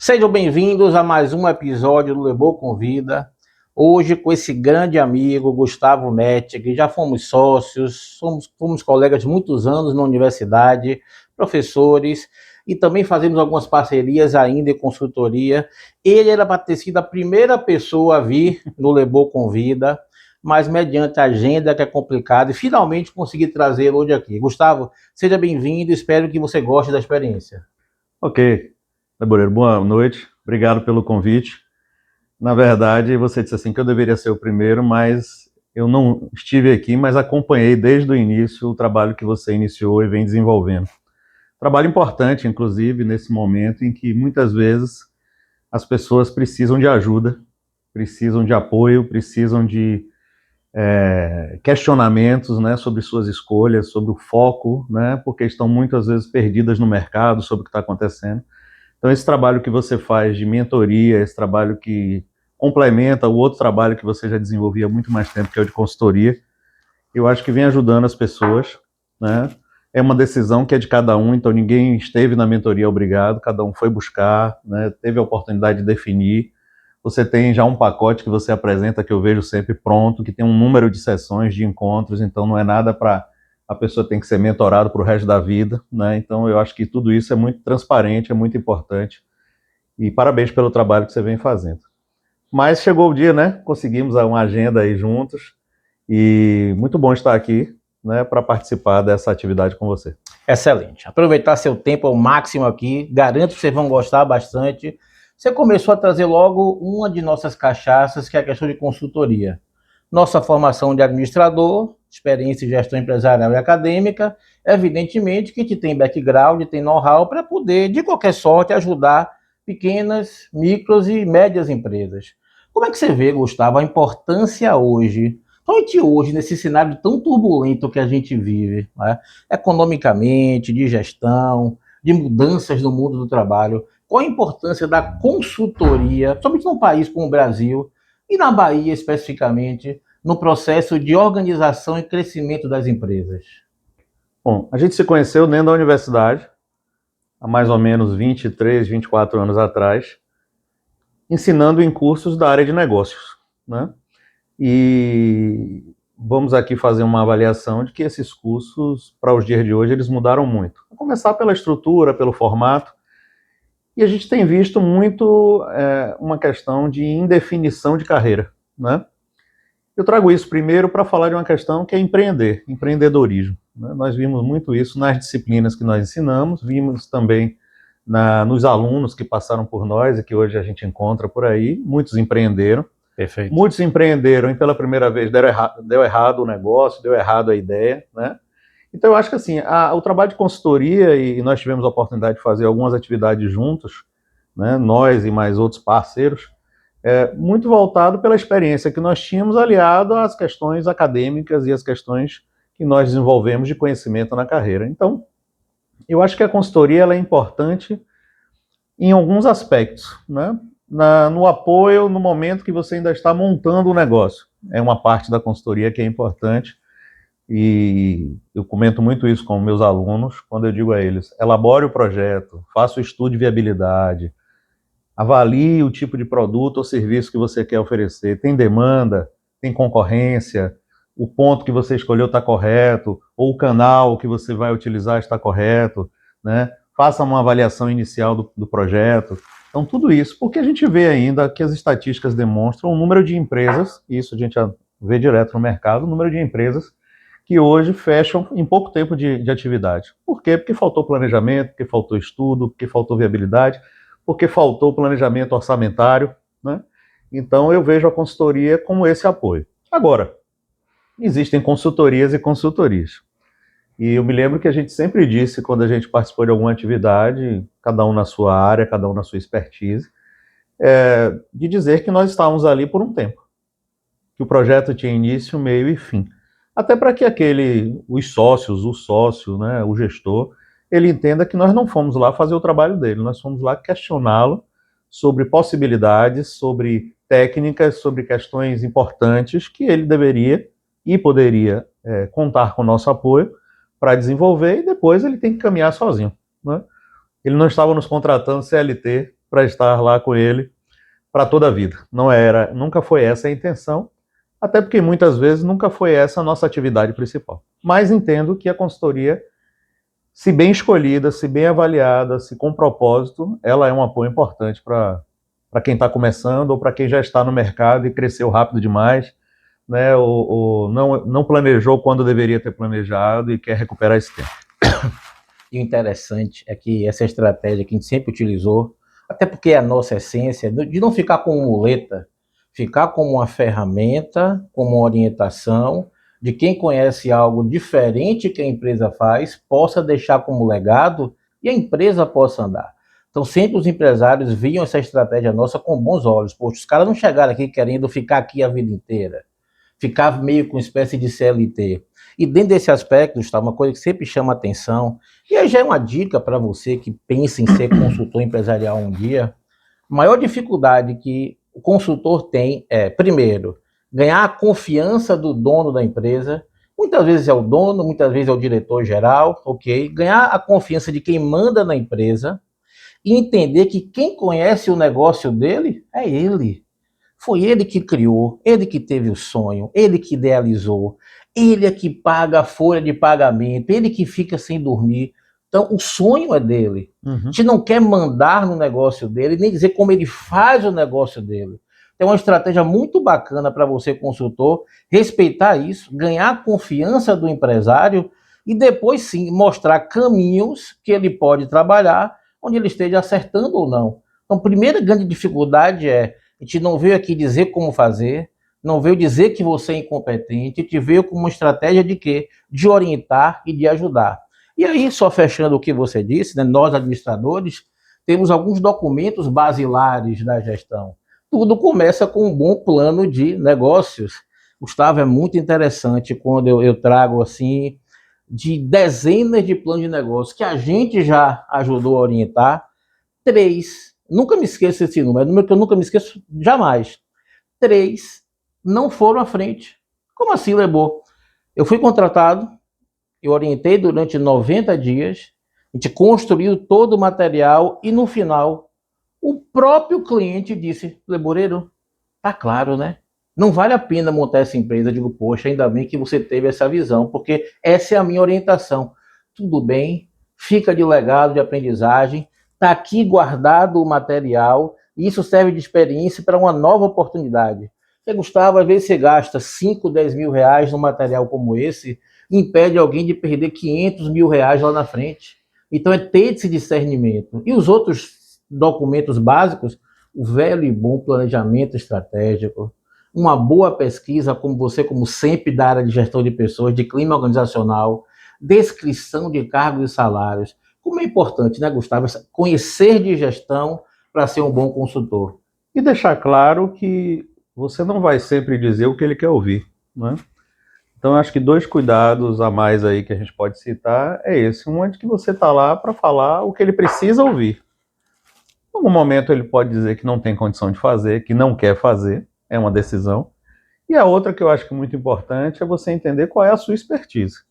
Sejam bem-vindos a mais um episódio do Lebô Convida. Hoje com esse grande amigo, Gustavo Metti, que já fomos sócios, fomos colegas de muitos anos na universidade, professores, e também fazemos algumas parcerias ainda em consultoria. Ele era para ter sido a primeira pessoa a vir no Lebô Convida, mas mediante a agenda que é complicada, e finalmente consegui trazê-lo hoje aqui. Gustavo, seja bem-vindo, espero que você goste da experiência. Ok, Laboreiro, boa noite, obrigado pelo convite. Na verdade, você disse assim que eu deveria ser o primeiro, mas eu não estive aqui, mas acompanhei desde o início o trabalho que você iniciou e vem desenvolvendo. Trabalho importante, inclusive, nesse momento em que muitas vezes as pessoas precisam de ajuda, precisam de apoio, precisam de questionamentos, né, sobre suas escolhas, sobre o foco, né, porque estão muitas vezes perdidas no mercado sobre o que está acontecendo. Então, esse trabalho que você faz de mentoria, esse trabalho que complementa o outro trabalho que você já desenvolvia há muito mais tempo, que é o de consultoria, eu acho que vem ajudando as pessoas, né? É uma decisão que é de cada um, então ninguém esteve na mentoria obrigado, cada um foi buscar, né? Teve a oportunidade de definir. Você tem já um pacote que você apresenta, que eu vejo sempre pronto, que tem um número de sessões, de encontros, então não é nada para a pessoa tem que ser mentorada para o resto da vida, né? Então eu acho que tudo isso é muito transparente, é muito importante. E parabéns pelo trabalho que você vem fazendo. Mas chegou o dia, né? Conseguimos uma agenda aí juntos e muito bom estar aqui, né, para participar dessa atividade com você. Excelente. Aproveitar seu tempo ao máximo aqui. Garanto que vocês vão gostar bastante. Você começou a trazer logo uma de nossas cachaças, que é a questão de consultoria. Nossa formação de administrador, experiência em gestão empresarial e acadêmica, evidentemente que a gente tem background, tem know-how para poder, de qualquer sorte, ajudar pequenas, micros e médias empresas. Como é que você vê, Gustavo, a importância hoje, somente hoje, nesse cenário tão turbulento que a gente vive, né? Economicamente, de gestão, de mudanças no mundo do trabalho, qual a importância da consultoria, somente num país como o Brasil, e na Bahia especificamente, no processo de organização e crescimento das empresas? Bom, a gente se conheceu dentro da universidade, há mais ou menos 23, 24 anos atrás, ensinando em cursos da área de negócios, né? E vamos aqui fazer uma avaliação de que esses cursos, para os dias de hoje, eles mudaram muito. Vou começar pela estrutura, pelo formato, e a gente tem visto muito uma questão de indefinição de carreira, né? Eu trago isso primeiro para falar de uma questão que é empreender, empreendedorismo, né? Nós vimos muito isso nas disciplinas que nós ensinamos, vimos também nos alunos que passaram por nós e que hoje a gente encontra por aí, muitos empreenderam. Perfeito. Muitos empreenderam e pela primeira vez deu errado o negócio, deu errado a ideia, né? Então eu acho que assim, o trabalho de consultoria, e nós tivemos a oportunidade de fazer algumas atividades juntos, né, nós e mais outros parceiros, muito voltado pela experiência que nós tínhamos aliado às questões acadêmicas e às questões que nós desenvolvemos de conhecimento na carreira. Então, eu acho que a consultoria ela é importante em alguns aspectos, né? No apoio, no momento que você ainda está montando o negócio. É uma parte da consultoria que é importante e eu comento muito isso com meus alunos, quando eu digo a eles, elabore o projeto, faça o estudo de viabilidade, avalie o tipo de produto ou serviço que você quer oferecer. Tem demanda, tem concorrência, o ponto que você escolheu está correto, ou o canal que você vai utilizar está correto, né? Faça uma avaliação inicial do projeto. Então, tudo isso, porque a gente vê ainda que as estatísticas demonstram o número de empresas, isso a gente já vê direto no mercado, o número de empresas que hoje fecham em pouco tempo de atividade. Por quê? Porque faltou planejamento, porque faltou estudo, porque faltou viabilidade, porque faltou planejamento orçamentário, né? Então eu vejo a consultoria como esse apoio. Agora, existem consultorias e consultorias. E eu me lembro que a gente sempre disse, quando a gente participou de alguma atividade, cada um na sua área, cada um na sua expertise, de dizer que nós estávamos ali por um tempo, que o projeto tinha início, meio e fim. Até para que os sócios, o sócio, né, o gestor, ele entenda que nós não fomos lá fazer o trabalho dele, nós fomos lá questioná-lo sobre possibilidades, sobre técnicas, sobre questões importantes que ele deveria e poderia contar com o nosso apoio para desenvolver e depois ele tem que caminhar sozinho, né? Ele não estava nos contratando CLT para estar lá com ele para toda a vida. Nunca foi essa a intenção, até porque muitas vezes nunca foi essa a nossa atividade principal. Mas entendo que a consultoria, se bem escolhida, se bem avaliada, se com propósito, ela é um apoio importante para quem está começando ou para quem já está no mercado e cresceu rápido demais, né, ou não planejou quando deveria ter planejado e quer recuperar esse tempo. E o interessante é que essa estratégia que a gente sempre utilizou, até porque é a nossa essência, de não ficar como muleta, ficar como uma ferramenta, como uma orientação, de quem conhece algo diferente que a empresa faz, possa deixar como legado e a empresa possa andar. Então sempre os empresários viam essa estratégia nossa com bons olhos. Poxa, os caras não chegaram aqui querendo ficar aqui a vida inteira, ficar meio com uma espécie de CLT. E dentro desse aspecto, está uma coisa que sempre chama atenção, e aí já é uma dica para você que pensa em ser consultor empresarial um dia. A maior dificuldade que o consultor tem é, primeiro, ganhar a confiança do dono da empresa. Muitas vezes é o dono, muitas vezes é o diretor geral, ok? Ganhar a confiança de quem manda na empresa e entender que quem conhece o negócio dele é ele. Foi ele que criou, ele que teve o sonho, ele que idealizou, ele é que paga a folha de pagamento, ele que fica sem dormir. Então, o sonho é dele. A gente não quer mandar no negócio dele, nem dizer como ele faz o negócio dele. Então, é uma estratégia muito bacana para você, consultor, respeitar isso, ganhar a confiança do empresário e depois, sim, mostrar caminhos que ele pode trabalhar, onde ele esteja acertando ou não. Então, a primeira grande dificuldade é a gente não veio aqui dizer como fazer, não veio dizer que você é incompetente, a gente veio com uma estratégia de quê? De orientar e de ajudar. E aí, só fechando o que você disse, né, nós administradores temos alguns documentos basilares da gestão. Tudo começa com um bom plano de negócios. Gustavo, é muito interessante quando eu trago assim de dezenas de planos de negócio que a gente já ajudou a orientar, 3, nunca me esqueço esse número, é um número que eu nunca me esqueço jamais, 3 não foram à frente. Como assim, Lebô? Eu fui contratado, eu orientei durante 90 dias, a gente construiu todo o material e no final o próprio cliente disse, Leboreiro, tá claro, né? Não vale a pena montar essa empresa. Eu digo, poxa, ainda bem que você teve essa visão, porque essa é a minha orientação. Tudo bem, fica de legado, de aprendizagem, está aqui guardado o material, e isso serve de experiência para uma nova oportunidade. Você, Gustavo, às vezes você gasta 5, 10 mil reais num material como esse, e impede alguém de perder 500 mil reais lá na frente. Então é ter esse discernimento. E os outros documentos básicos, o velho e bom planejamento estratégico, uma boa pesquisa, como você, como sempre, da área de gestão de pessoas, de clima organizacional, descrição de cargos e salários. Como é importante, né, Gustavo, conhecer de gestão para ser um bom consultor. E deixar claro que você não vai sempre dizer o que ele quer ouvir, né? Então, acho que 2 cuidados a mais aí que a gente pode citar é esse. Um é de que você está lá para falar o que ele precisa ouvir. Em algum momento ele pode dizer que não tem condição de fazer, que não quer fazer, é uma decisão. E a outra que eu acho que é muito importante é você entender qual é a sua expertise.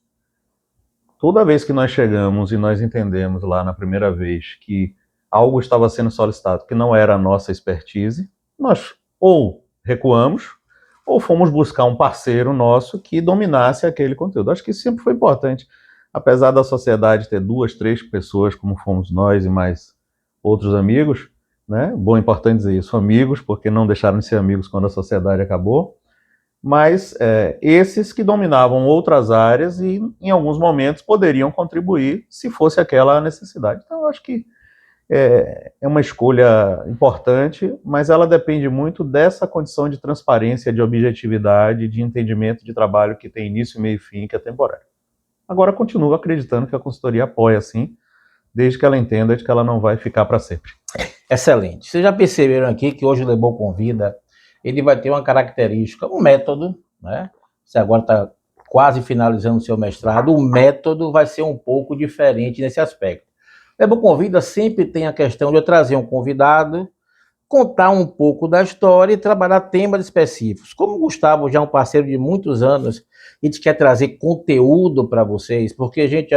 Toda vez que nós chegamos e nós entendemos lá na primeira vez que algo estava sendo solicitado que não era a nossa expertise, nós ou recuamos ou fomos buscar um parceiro nosso que dominasse aquele conteúdo. Acho que isso sempre foi importante. Apesar da sociedade ter 2, 3 pessoas, como fomos nós e mais outros amigos, né? Bom, importante dizer isso, amigos, porque não deixaram de ser amigos quando a sociedade acabou, mas esses que dominavam outras áreas e em alguns momentos poderiam contribuir se fosse aquela a necessidade. Então eu acho que é uma escolha importante, mas ela depende muito dessa condição de transparência, de objetividade, de entendimento de trabalho que tem início, meio e fim, que é temporário. Agora, continuo acreditando que a consultoria apoia, sim, desde que ela entenda de que ela não vai ficar para sempre. Excelente. Vocês já perceberam aqui que hoje o Lebon Convida, ele vai ter uma característica, um método, né? Você agora está quase finalizando o seu mestrado, o método vai ser um pouco diferente nesse aspecto. Lebon Convida sempre tem a questão de eu trazer um convidado, contar um pouco da história e trabalhar temas específicos. Como o Gustavo já é um parceiro de muitos anos, a gente quer trazer conteúdo para vocês, porque a gente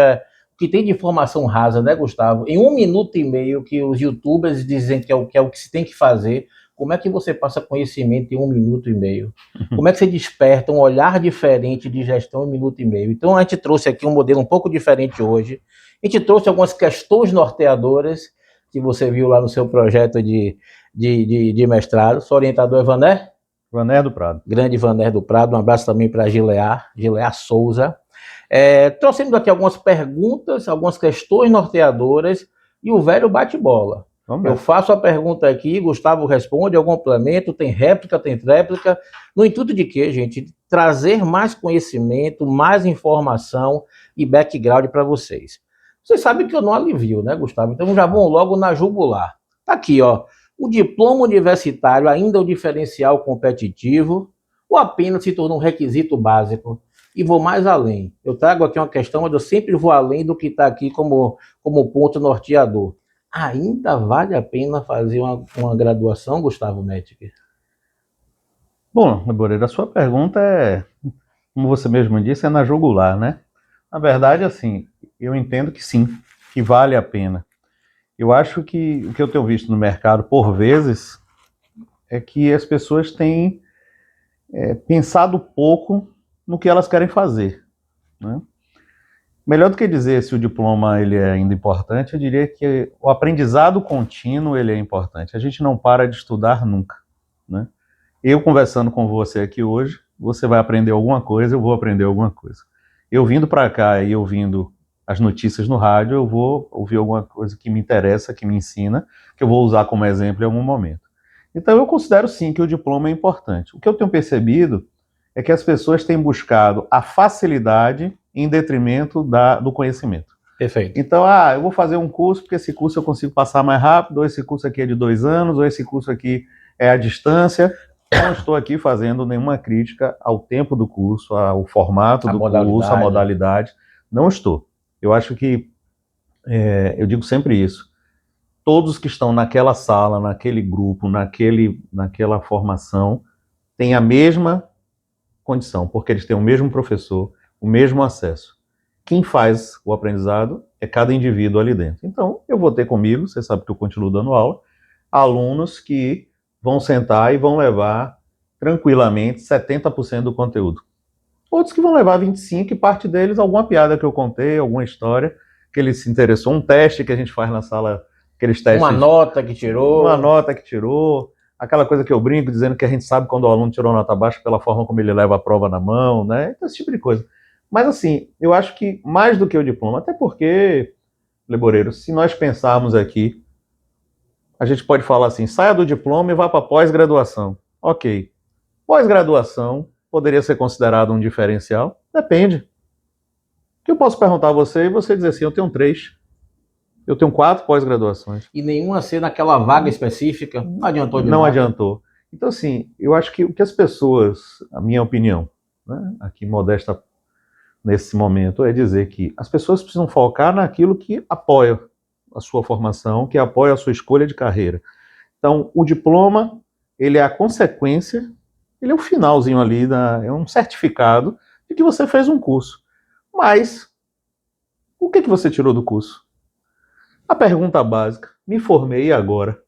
que tem de informação rasa, né, Gustavo? Em 1 minuto e meio que os youtubers dizem que é o que se tem que fazer, como é que você passa conhecimento em 1 minuto e meio? Como é que você desperta um olhar diferente de gestão em 1 minuto e meio? Então a gente trouxe aqui um modelo um pouco diferente hoje. A gente trouxe algumas questões norteadoras que você viu lá no seu projeto de mestrado. Seu orientador é Vané? Vané do Prado. Grande Vané do Prado. Um abraço também para Gilear Souza. Trouxemos aqui algumas perguntas, algumas questões norteadoras e o velho bate-bola. Eu faço a pergunta aqui, Gustavo responde, eu complemento, tem réplica, no intuito de quê, gente? Trazer mais conhecimento, mais informação e background para vocês. Vocês sabem que eu não alivio, né, Gustavo? Então já vão logo na jugular. Tá aqui, ó. O diploma universitário ainda é o diferencial competitivo ou apenas se tornou um requisito básico? E vou mais além. Eu trago aqui uma questão, mas eu sempre vou além do que está aqui como ponto norteador. Ainda vale a pena fazer uma graduação, Gustavo Mettinger? Bom, Laboreiro, a sua pergunta como você mesmo disse, é na jugular, né? Na verdade, assim, eu entendo que sim, que vale a pena. Eu acho que o que eu tenho visto no mercado, por vezes, é que as pessoas têm pensado pouco no que elas querem fazer, né? Melhor do que dizer se o diploma ele é ainda importante, eu diria que o aprendizado contínuo ele é importante. A gente não para de estudar nunca, né? Eu conversando com você aqui hoje, você vai aprender alguma coisa, eu vou aprender alguma coisa. Eu vindo para cá e ouvindo as notícias no rádio, eu vou ouvir alguma coisa que me interessa, que me ensina, que eu vou usar como exemplo em algum momento. Então eu considero sim que o diploma é importante. O que eu tenho percebido é que as pessoas têm buscado a facilidade em detrimento do conhecimento. Perfeito. Então, eu vou fazer um curso, porque esse curso eu consigo passar mais rápido, ou esse curso aqui é de 2 anos, ou esse curso aqui é à distância. Não estou aqui fazendo nenhuma crítica ao tempo do curso, ao formato do curso, à modalidade. Não estou. Eu acho que, eu digo sempre isso, todos que estão naquela sala, naquele grupo, naquela formação, têm a mesma condição, porque eles têm o mesmo professor, o mesmo acesso. Quem faz o aprendizado é cada indivíduo ali dentro. Então, eu vou ter comigo, você sabe que eu continuo dando aula, alunos que vão sentar e vão levar tranquilamente 70% do conteúdo. Outros que vão levar 25% e parte deles alguma piada que eu contei, alguma história que ele se interessou, um teste que a gente faz na sala, aqueles testes... Uma nota que tirou, aquela coisa que eu brinco, dizendo que a gente sabe quando o aluno tirou nota baixa pela forma como ele leva a prova na mão, né? Então, esse tipo de coisa. Mas, assim, eu acho que mais do que o diploma, até porque, Leboreiro, se nós pensarmos aqui, a gente pode falar assim, saia do diploma e vá para pós-graduação. Ok. Pós-graduação poderia ser considerado um diferencial? Depende. O que eu posso perguntar a você e você dizer assim, eu tenho 3. Eu tenho 4 pós-graduações. E nenhuma ser naquela vaga específica? Não adiantou de nada. Não adiantou. Então, assim, eu acho que o que as pessoas, a minha opinião, né, aqui modesta nesse momento, é dizer que as pessoas precisam focar naquilo que apoia a sua formação, que apoia a sua escolha de carreira. Então, o diploma, ele é a consequência, ele é o finalzinho ali, é um certificado de que você fez um curso. Mas, o que você tirou do curso? A pergunta básica, me formei e agora?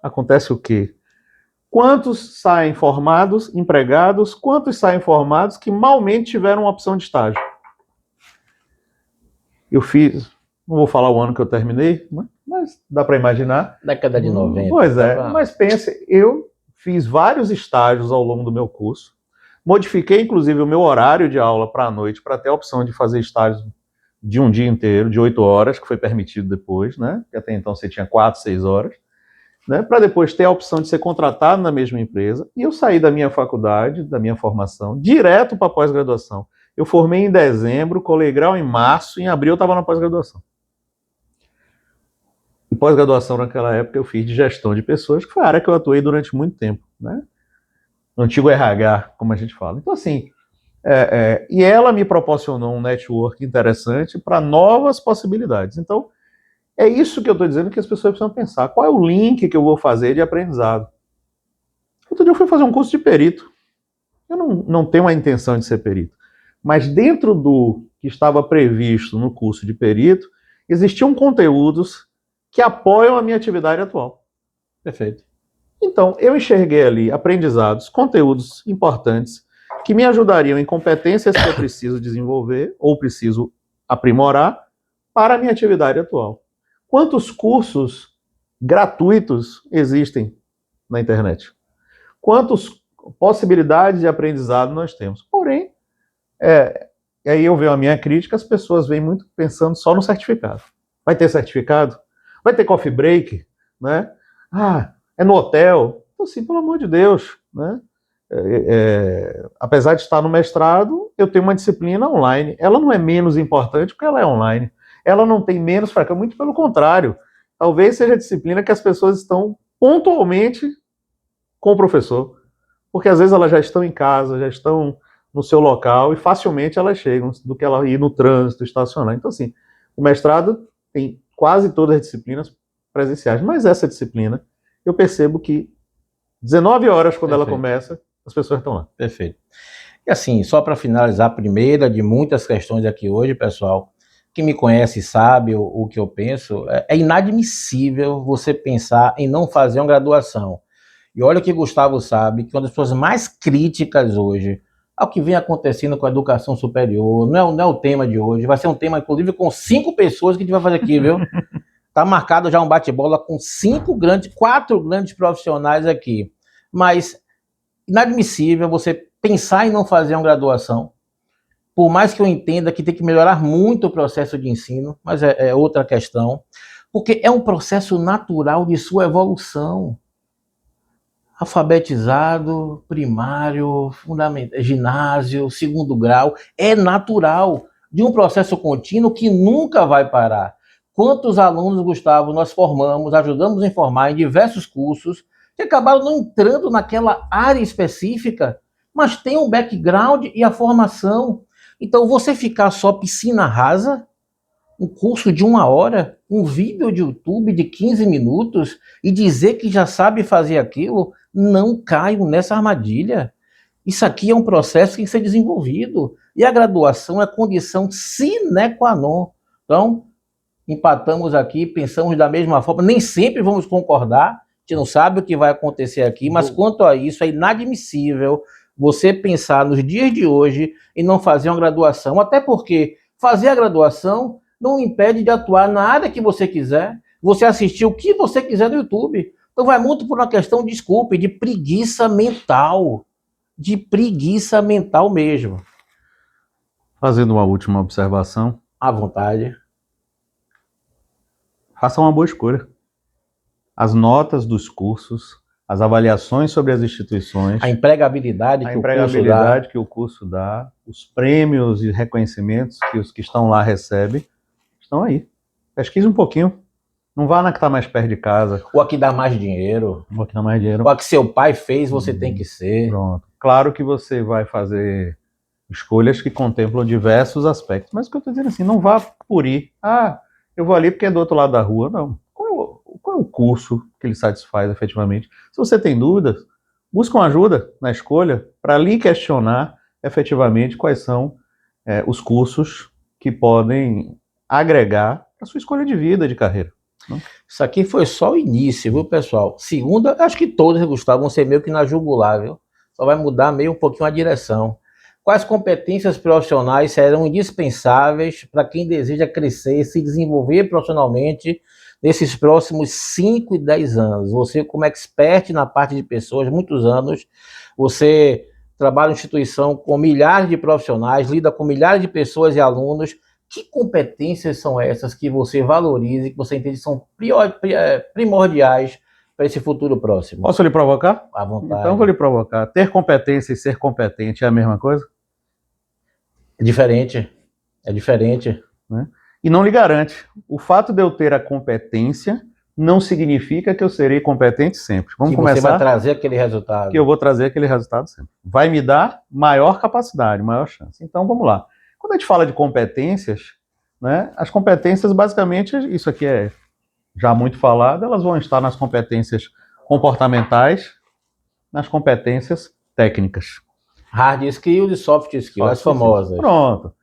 Acontece o quê? Quantos saem formados, empregados, quantos saem formados que malmente tiveram uma opção de estágio? Eu fiz, não vou falar o ano que eu terminei, mas dá para imaginar. Década de 90. Pois é, mas pense, eu fiz vários estágios ao longo do meu curso, modifiquei inclusive o meu horário de aula para a noite, para ter a opção de fazer estágios de um dia inteiro, de 8 horas, que foi permitido depois, né? Porque até então você tinha 4, 6 horas, né? Para depois ter a opção de ser contratado na mesma empresa. E eu saí da minha faculdade, da minha formação, direto para a pós-graduação. Eu formei em dezembro, colei grau em março, em abril eu estava na pós-graduação. E pós-graduação naquela época eu fiz de gestão de pessoas, que foi a área que eu atuei durante muito tempo, né? No antigo RH, como a gente fala. Então, assim, e ela me proporcionou um network interessante para novas possibilidades. Então, é isso que eu estou dizendo que as pessoas precisam pensar. Qual é o link que eu vou fazer de aprendizado? Outro dia eu fui fazer um curso de perito. Eu não tenho a intenção de ser perito. Mas dentro do que estava previsto no curso de perito, existiam conteúdos que apoiam a minha atividade atual. Perfeito. Então, eu enxerguei ali aprendizados, conteúdos importantes que me ajudariam em competências que eu preciso desenvolver ou preciso aprimorar para a minha atividade atual. Quantos cursos gratuitos existem na internet? Quantas possibilidades de aprendizado nós temos? Porém, aí eu vejo a minha crítica, as pessoas vêm muito pensando só no certificado. Vai ter certificado? Vai ter coffee break? Né? É no hotel? Então, assim, pelo amor de Deus, né? Apesar de estar no mestrado, eu tenho uma disciplina online. Ela não é menos importante porque ela é online. Ela não tem menos fraca, muito pelo contrário. Talvez seja a disciplina que as pessoas estão pontualmente com o professor. Porque às vezes elas já estão em casa, já estão no seu local e facilmente elas chegam do que ela ir no trânsito, estacionar. Então, assim, o mestrado tem quase todas as disciplinas presenciais, mas essa disciplina, eu percebo que 19 horas, quando ela começa, as pessoas estão lá. Perfeito. E assim, só para finalizar, a primeira de muitas questões aqui hoje, pessoal, quem me conhece sabe o que eu penso, é inadmissível você pensar em não fazer uma graduação. E olha que Gustavo sabe que uma das pessoas mais críticas hoje ao que vem acontecendo com a educação superior, não é o tema de hoje, vai ser um tema, inclusive, com 5 pessoas que a gente vai fazer aqui, viu? Tá marcado já um bate-bola com 4 grandes profissionais aqui. Mas inadmissível você pensar em não fazer uma graduação, por mais que eu entenda que tem que melhorar muito o processo de ensino, mas é outra questão, porque é um processo natural de sua evolução. Alfabetizado, primário, fundamental, ginásio, segundo grau, é natural de um processo contínuo que nunca vai parar. Quantos alunos, Gustavo, nós formamos, ajudamos a formar em diversos cursos que acabaram não entrando naquela área específica, mas tem um background e a formação. Então, você ficar só piscina rasa, um curso de 1 hora, um vídeo de YouTube de 15 minutos e dizer que já sabe fazer aquilo, não caio nessa armadilha. Isso aqui é um processo que tem que ser desenvolvido. E a graduação é condição sine qua non. Então, empatamos aqui, pensamos da mesma forma, nem sempre vamos concordar, a gente não sabe o que vai acontecer aqui, mas quanto a isso, é inadmissível você pensar nos dias de hoje em não fazer uma graduação, até porque fazer a graduação não impede de atuar na área que você quiser, você assistir o que você quiser no YouTube. Então vai muito por uma questão, desculpe, de preguiça mental mesmo. Fazendo uma última observação. À vontade. Faça uma boa escolha. As notas dos cursos, as avaliações sobre as instituições, a empregabilidade que o curso dá, os prêmios e reconhecimentos que os que estão lá recebem, estão aí. Pesquise um pouquinho. Não vá na que está mais perto de casa. Ou a que dá mais dinheiro. Ou a que dá mais dinheiro. Ou a que seu pai fez, você tem que ser. Pronto. Claro que você vai fazer escolhas que contemplam diversos aspectos, mas o que eu estou dizendo assim, não vá por ir. Eu vou ali porque é do outro lado da rua. Não. Qual é o curso que ele satisfaz efetivamente? Se você tem dúvidas, busca uma ajuda na escolha para lhe questionar efetivamente quais são os cursos que podem agregar a sua escolha de vida, de carreira. Não? Isso aqui foi só o início, viu, pessoal? Segunda, acho que todos, Gustavo, vão ser meio que na jugular, viu? Só vai mudar meio um pouquinho a direção. Quais competências profissionais serão indispensáveis para quem deseja crescer e se desenvolver profissionalmente nesses próximos 5 e 10 anos? Você, como expert na parte de pessoas, muitos anos, você trabalha em instituição com milhares de profissionais, lida com milhares de pessoas e alunos. Que competências são essas que você valoriza e que você entende são primordiais para esse futuro próximo? Posso lhe provocar? À vontade. Então vou lhe provocar. Ter competência e ser competente é a mesma coisa? É diferente. É diferente. Né? E não lhe garante. O fato de eu ter a competência não significa que eu serei competente sempre. Vamos começar. Você vai trazer aquele resultado. Que eu vou trazer aquele resultado sempre. Vai me dar maior capacidade, maior chance. Então vamos lá. Quando a gente fala de competências, né, as competências, basicamente, isso aqui é já muito falado, elas vão estar nas competências comportamentais, nas competências técnicas. Hard skills e soft skills, as famosas. Pronto.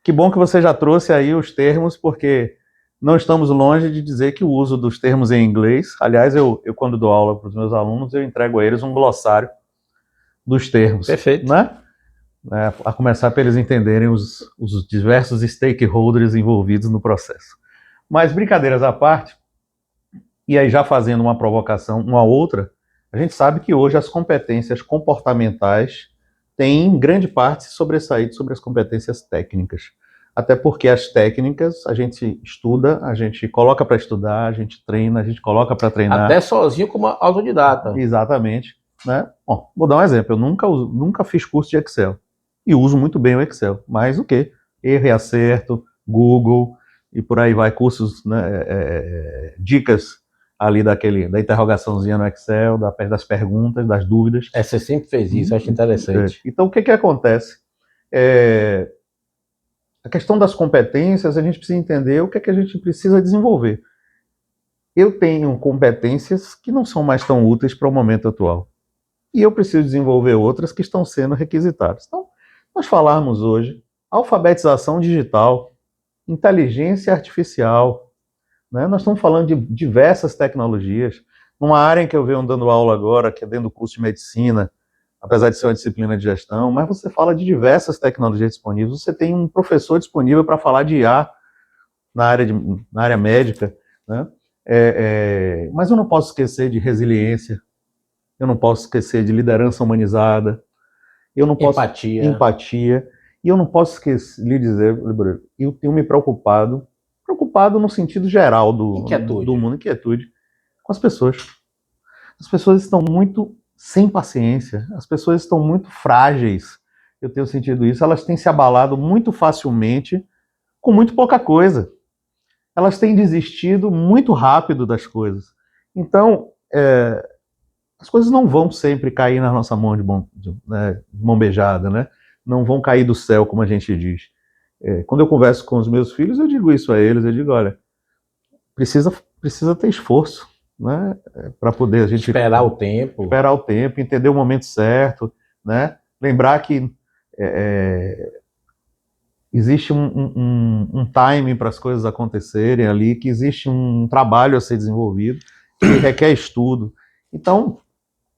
Que bom que você já trouxe aí os termos, porque não estamos longe de dizer que o uso dos termos em inglês, aliás, eu quando dou aula para os meus alunos, eu entrego a eles um glossário dos termos. Perfeito. Né? A começar para eles entenderem os diversos stakeholders envolvidos no processo. Mas brincadeiras à parte, e aí já fazendo uma provocação, uma outra, a gente sabe que hoje as competências comportamentais têm em grande parte se sobressaído sobre as competências técnicas. Até porque as técnicas a gente estuda, a gente coloca para estudar, a gente treina, a gente coloca para treinar. Até sozinho como autodidata. Exatamente. Né? Bom, vou dar um exemplo. Eu nunca fiz curso de Excel. E uso muito bem o Excel. Mas o quê? Erro e acerto, Google, e por aí vai, cursos, né, dicas ali da interrogaçãozinha no Excel, das perguntas, das dúvidas. Você sempre fez isso, acho interessante. Então, o que acontece? A questão das competências, a gente precisa entender o que a gente precisa desenvolver. Eu tenho competências que não são mais tão úteis para o momento atual. E eu preciso desenvolver outras que estão sendo requisitadas. Então, nós falarmos hoje alfabetização digital, inteligência artificial, né? Nós estamos falando de diversas tecnologias. Numa área em que eu venho dando aula agora, que é dentro do curso de medicina, apesar de ser uma disciplina de gestão, mas você fala de diversas tecnologias disponíveis. Você tem um professor disponível para falar de IA na área médica, né? Mas eu não posso esquecer de resiliência, eu não posso esquecer de liderança humanizada, eu não posso empatia, e eu não posso esquecer, lhe dizer, eu tenho me preocupado no sentido geral do mundo, inquietude com as pessoas. As pessoas estão muito sem paciência, as pessoas estão muito frágeis, eu tenho sentido isso, elas têm se abalado muito facilmente com muito pouca coisa. Elas têm desistido muito rápido das coisas. Então, as coisas não vão sempre cair na nossa mão de mão beijada, né? Não vão cair do céu, como a gente diz. Quando eu converso com os meus filhos, eu digo isso a eles, eu digo, olha, precisa ter esforço, né? Para poder a gente esperar o tempo, entender o momento certo, né? Lembrar que existe um timing para as coisas acontecerem ali, que existe um trabalho a ser desenvolvido, que requer estudo. Então,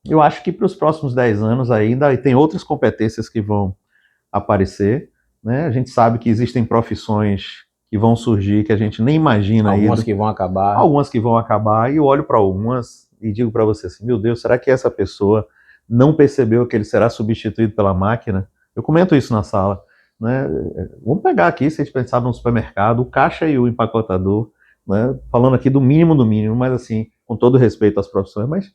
eu acho que para os próximos 10 anos ainda tem outras competências que vão aparecer, né? A gente sabe que existem profissões que vão surgir que a gente nem imagina ainda. Algumas que vão acabar. Algumas que vão acabar, e eu olho para algumas e digo para você assim, meu Deus, será que essa pessoa não percebeu que ele será substituído pela máquina? Eu comento isso na sala, né? Vamos pegar aqui, se a gente pensar no supermercado, o caixa e o empacotador, né? Falando aqui do mínimo, mas assim, com todo respeito às profissões, mas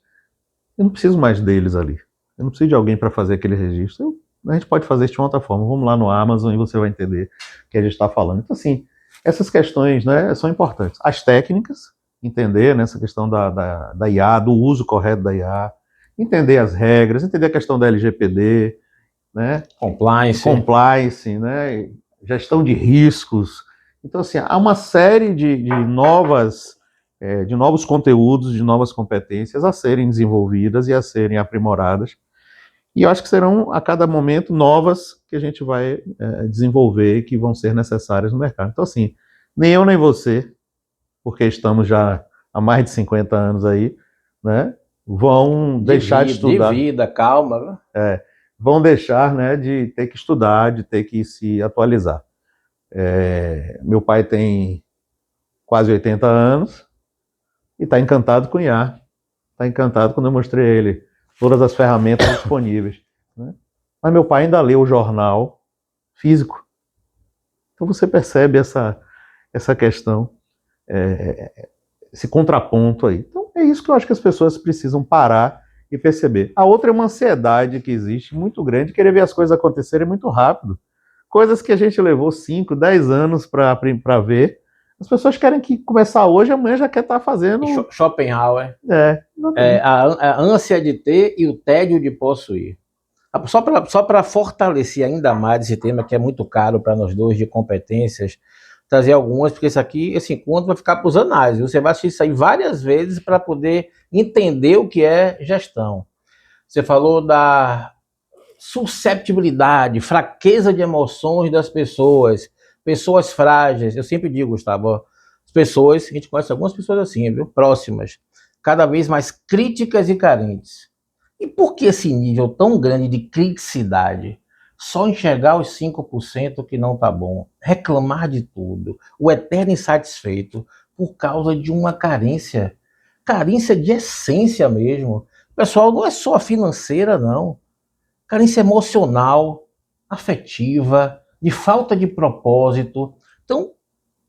eu não preciso mais deles ali. Eu não preciso de alguém para fazer aquele registro. A gente pode fazer isso de uma outra forma. Vamos lá no Amazon e você vai entender o que a gente está falando. Então, assim, essas questões, né, são importantes. As técnicas, entender, né, essa questão da IA, do uso correto da IA, entender as regras, entender a questão da LGPD, né, compliance, né, gestão de riscos. Então, assim, há uma série de novos conteúdos, de novas competências a serem desenvolvidas e a serem aprimoradas. E eu acho que serão, a cada momento, novas que a gente vai desenvolver e que vão ser necessárias no mercado. Então, assim, nem eu nem você, porque estamos já há mais de 50 anos aí, né, vão deixar de estudar. De vida, calma. Vão deixar, né, de ter que estudar, de ter que se atualizar. Meu pai tem quase 80 anos e está encantado com IA. Está encantado quando eu mostrei a ele todas as ferramentas disponíveis, né? Mas meu pai ainda lê o jornal físico. Então você percebe essa questão, esse contraponto aí. Então é isso que eu acho que as pessoas precisam parar e perceber. A outra é uma ansiedade que existe muito grande, querer ver as coisas acontecerem muito rápido. Coisas que a gente levou 5, 10 anos para ver, as pessoas querem que começar hoje, amanhã já quer estar fazendo... Schopenhauer. A ânsia de ter e o tédio de possuir. Só para fortalecer ainda mais esse tema, que é muito caro para nós dois, de competências, trazer algumas, porque isso aqui, esse encontro vai ficar para os anais. Você vai assistir isso aí várias vezes para poder entender o que é gestão. Você falou da susceptibilidade, fraqueza de emoções das pessoas frágeis. Eu sempre digo, Gustavo, As pessoas, a gente conhece algumas pessoas assim, viu? Próximas, cada vez mais críticas e carentes. E por que esse nível tão grande de criticidade? Só enxergar os 5% que não tá bom, reclamar de tudo, o eterno insatisfeito por causa de uma carência de essência mesmo. Pessoal, não é só financeira, não. Carência emocional, afetiva, de falta de propósito. Então,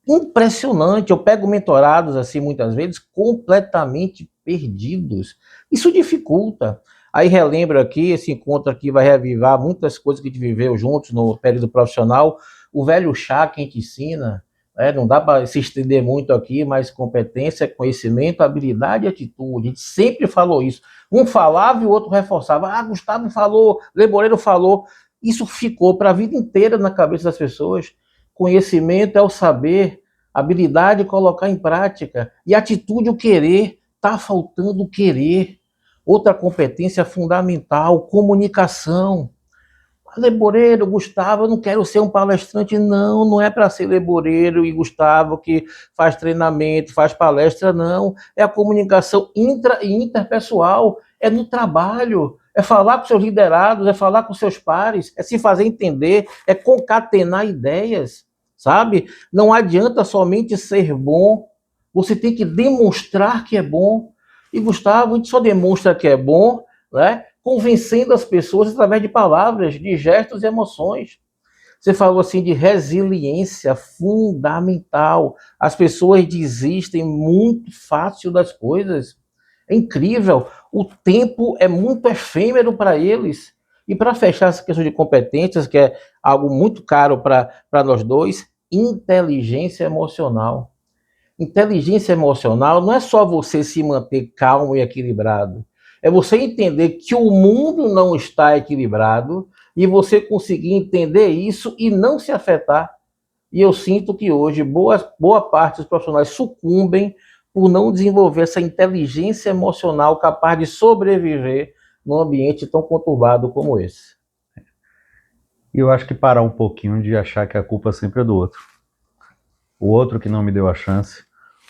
impressionante. Eu pego mentorados assim muitas vezes completamente perdidos. Isso dificulta. Aí relembro aqui, esse encontro aqui vai reavivar muitas coisas que a gente viveu juntos no período profissional. O velho chá que a gente ensina, né? Não dá para se estender muito aqui, mas competência, conhecimento, habilidade e atitude. A gente sempre falou isso. Um falava e o outro reforçava. Ah, Gustavo falou, Leboreiro falou. Isso ficou para a vida inteira na cabeça das pessoas. Conhecimento é o saber, habilidade é colocar em prática, e atitude o querer. Está faltando o querer. Outra competência fundamental, comunicação. Leboreiro, Gustavo, eu não quero ser um palestrante, não, não é para ser Leboreiro e Gustavo que faz treinamento, faz palestra, não. É a comunicação intra e interpessoal, é no trabalho, é falar com seus liderados, é falar com seus pares, é se fazer entender, é concatenar ideias, sabe? Não adianta somente ser bom, você tem que demonstrar que é bom. E Gustavo, a gente só demonstra que é bom, né? Convencendo as pessoas através de palavras, de gestos e emoções. Você falou assim de resiliência fundamental. As pessoas desistem muito fácil das coisas. É incrível. O tempo é muito efêmero para eles. E para fechar essa questão de competências, que é algo muito caro para nós dois, inteligência emocional. Inteligência emocional não é só você se manter calmo e equilibrado. É você entender que o mundo não está equilibrado e você conseguir entender isso e não se afetar. E eu sinto que hoje boa parte dos profissionais sucumbem por não desenvolver essa inteligência emocional capaz de sobreviver num ambiente tão conturbado como esse. E eu acho que parar um pouquinho de achar que a culpa sempre é do outro. O outro que não me deu a chance,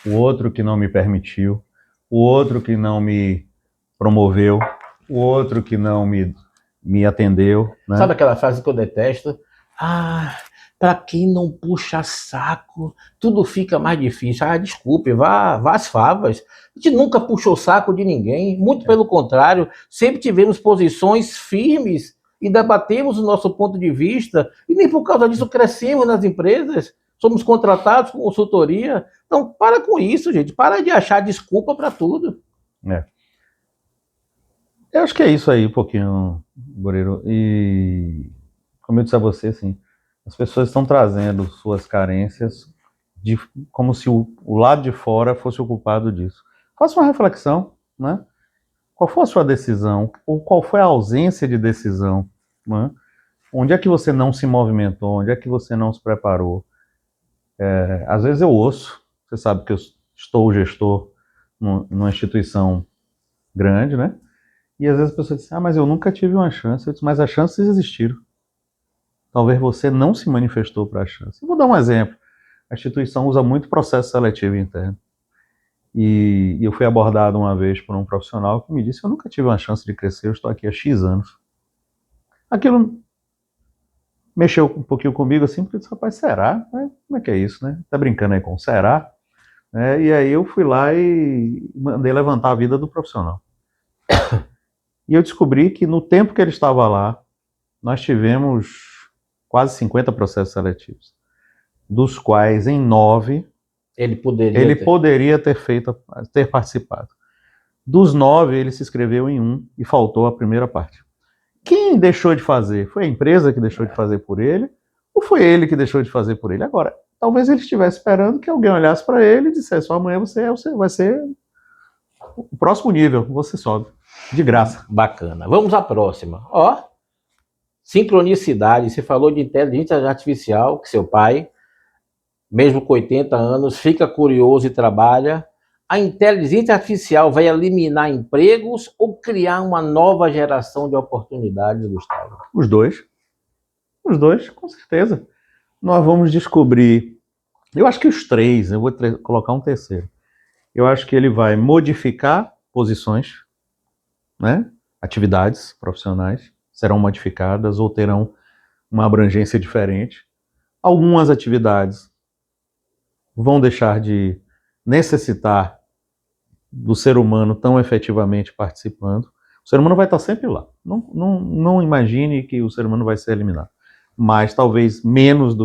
o outro que não me permitiu, o outro que não me promoveu, o outro que não me atendeu. Né? Sabe aquela frase que eu detesto? Ah, para quem não puxa saco, tudo fica mais difícil. Ah, desculpe, vá às favas. A gente nunca puxou saco de ninguém, muito pelo contrário, sempre tivemos posições firmes e debatemos o nosso ponto de vista, e nem por causa disso crescemos nas empresas, somos contratados com consultoria. Então, para com isso, gente, para de achar desculpa para tudo. É. Eu acho que é isso aí, um pouquinho, Boreiro. E, como eu disse a você, assim, as pessoas estão trazendo suas carências como se o lado de fora fosse o culpado disso. Faça uma reflexão, né? Qual foi a sua decisão? Ou qual foi a ausência de decisão? Né? Onde é que você não se movimentou? Onde é que você não se preparou? Às vezes eu ouço, você sabe que eu estou gestor numa instituição grande, né? E às vezes a pessoa diz, mas eu nunca tive uma chance. Eu disse, mas as chances existiram. Talvez você não se manifestou para a chance. Eu vou dar um exemplo. A instituição usa muito processo seletivo interno. E eu fui abordado uma vez por um profissional que me disse, eu nunca tive uma chance de crescer, eu estou aqui há X anos. Aquilo mexeu um pouquinho comigo assim, porque eu disse, rapaz, será? Como é que é isso, né? Tá brincando aí com será? E aí eu fui lá e mandei levantar a vida do profissional. E eu descobri que no tempo que ele estava lá, nós tivemos quase 50 processos seletivos, dos quais em 9 ele poderia ter participado. Dos 9, ele se inscreveu em 1 e faltou a primeira parte. Quem deixou de fazer? Foi a empresa que deixou de fazer por ele? Ou foi ele que deixou de fazer por ele? Agora, talvez ele estivesse esperando que alguém olhasse para ele e dissesse, amanhã você vai ser o próximo nível, você sobe. De graça. Bacana. Vamos à próxima. Sincronicidade. Você falou de inteligência artificial, que seu pai, mesmo com 80 anos, fica curioso e trabalha. A inteligência artificial vai eliminar empregos ou criar uma nova geração de oportunidades, Gustavo? Os dois. Os dois, com certeza. Nós vamos descobrir Eu acho que os três, eu vou colocar um terceiro. Eu acho que ele vai modificar posições, né? Atividades profissionais serão modificadas ou terão uma abrangência diferente. Algumas atividades vão deixar de necessitar do ser humano tão efetivamente participando. O ser humano vai estar sempre lá. Não imagine que o ser humano vai ser eliminado. Mas talvez menos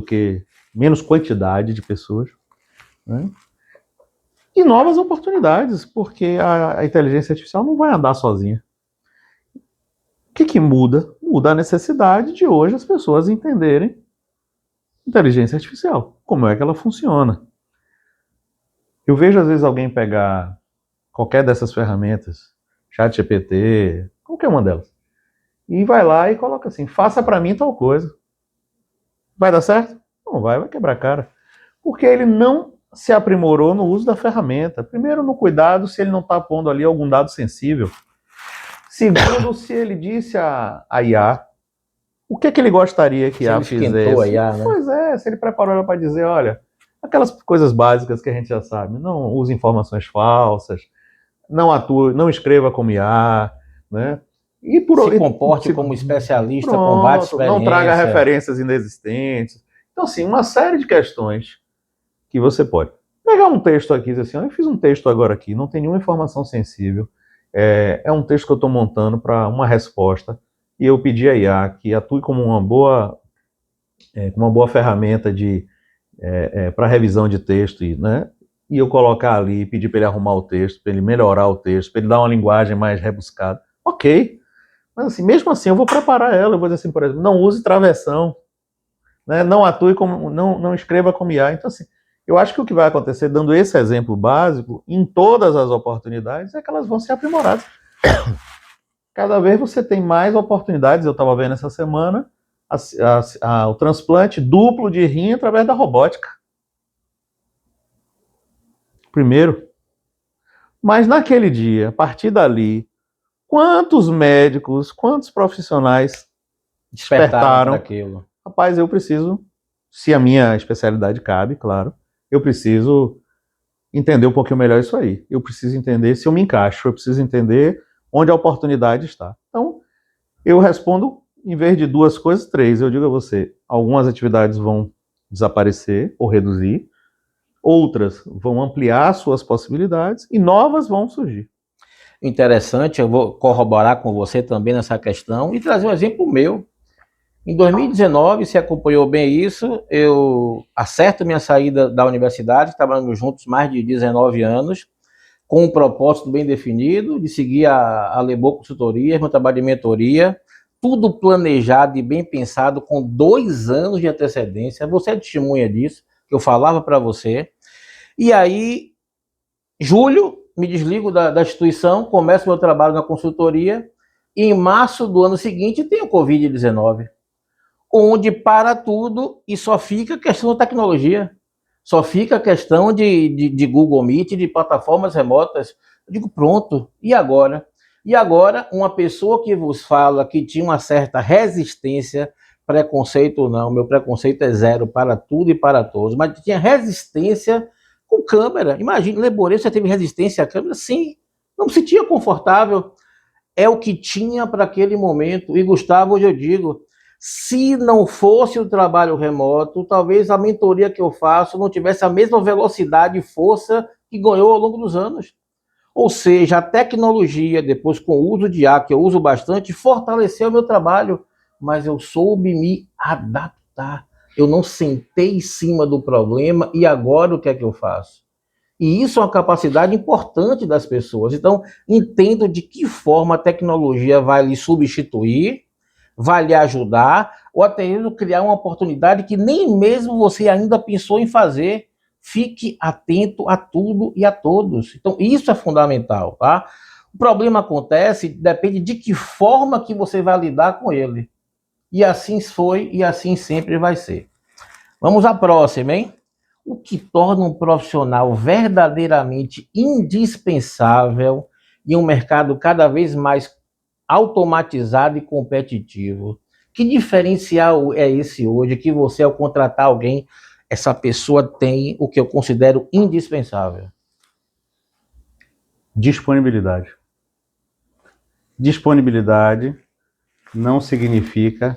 quantidade de pessoas, né? E novas oportunidades, porque a inteligência artificial não vai andar sozinha. O que muda? Muda a necessidade de hoje as pessoas entenderem inteligência artificial, como é que ela funciona. Eu vejo às vezes alguém pegar qualquer dessas ferramentas, ChatGPT, qualquer uma delas, e vai lá e coloca assim, faça para mim tal coisa. Vai dar certo? Não vai quebrar a cara. Porque ele não se aprimorou no uso da ferramenta. Primeiro, no cuidado se ele não está pondo ali algum dado sensível. Segundo, se ele disse a IA o que ele gostaria que a IA fizesse. A IA, né? Pois é, se ele preparou ela para dizer, olha, aquelas coisas básicas que a gente já sabe, não use informações falsas, não atue, não escreva como IA, né? E se comporte como especialista, combate experiência. Não traga referências inexistentes. Então, assim, uma série de questões que você pode pegar um texto aqui e dizer assim, eu fiz um texto agora aqui, não tem nenhuma informação sensível, é um texto que eu estou montando para uma resposta, e eu pedi a IA que atue como uma boa ferramenta para revisão de texto, né? E eu colocar ali, pedir para ele arrumar o texto, para ele melhorar o texto, para ele dar uma linguagem mais rebuscada. Ok, mas assim, mesmo assim eu vou preparar ela, eu vou dizer assim, por exemplo, não use travessão, né? Não atue como, não escreva como IA. Então assim, eu acho que o que vai acontecer, dando esse exemplo básico, em todas as oportunidades, é que elas vão ser aprimoradas. Cada vez você tem mais oportunidades. Eu estava vendo essa semana o transplante duplo de rim através da robótica. Primeiro. Mas naquele dia, a partir dali, quantos médicos, quantos profissionais despertaram aquilo? Rapaz, eu preciso, se a minha especialidade cabe, claro, eu preciso entender um pouquinho melhor isso aí. Eu preciso entender se eu me encaixo, eu preciso entender onde a oportunidade está. Então, eu respondo, em vez de 2 coisas, 3. Eu digo a você, algumas atividades vão desaparecer ou reduzir, outras vão ampliar suas possibilidades e novas vão surgir. Interessante, eu vou corroborar com você também nessa questão e trazer um exemplo meu. Em 2019, você acompanhou bem isso, eu acerto minha saída da universidade, trabalhamos juntos mais de 19 anos, com um propósito bem definido, de seguir a Lebô Consultoria, meu trabalho de mentoria, tudo planejado e bem pensado, com 2 anos de antecedência. Você é testemunha disso, que eu falava para você. E aí, julho, me desligo da instituição, começo meu trabalho na consultoria, e em março do ano seguinte tem o Covid-19, onde para tudo e só fica a questão da tecnologia. Só fica a questão de Google Meet, de plataformas remotas. Eu digo, pronto, e agora? E agora, uma pessoa que vos fala que tinha uma certa resistência, preconceito ou não, meu preconceito é zero para tudo e para todos, mas tinha resistência com câmera. Imagina, Leborê, você teve resistência à câmera? Sim, não se sentia confortável. É o que tinha para aquele momento. E, Gustavo, hoje eu digo, se não fosse o trabalho remoto, talvez a mentoria que eu faço não tivesse a mesma velocidade e força que ganhou ao longo dos anos. Ou seja, a tecnologia, depois com o uso de IA, que eu uso bastante, fortaleceu o meu trabalho, mas eu soube me adaptar. Eu não sentei em cima do problema e agora o que é que eu faço? E isso é uma capacidade importante das pessoas. Então, entendo de que forma a tecnologia vai lhe substituir, vai lhe ajudar, ou até mesmo criar uma oportunidade que nem mesmo você ainda pensou em fazer. Fique atento a tudo e a todos. Então, isso é fundamental, tá? O problema acontece, depende de que forma que você vai lidar com ele. E assim foi e assim sempre vai ser. Vamos à próxima, hein? O que torna um profissional verdadeiramente indispensável em um mercado cada vez mais automatizado e competitivo. Que diferencial é esse hoje que você, ao contratar alguém, essa pessoa tem o que eu considero indispensável? Disponibilidade. Disponibilidade não significa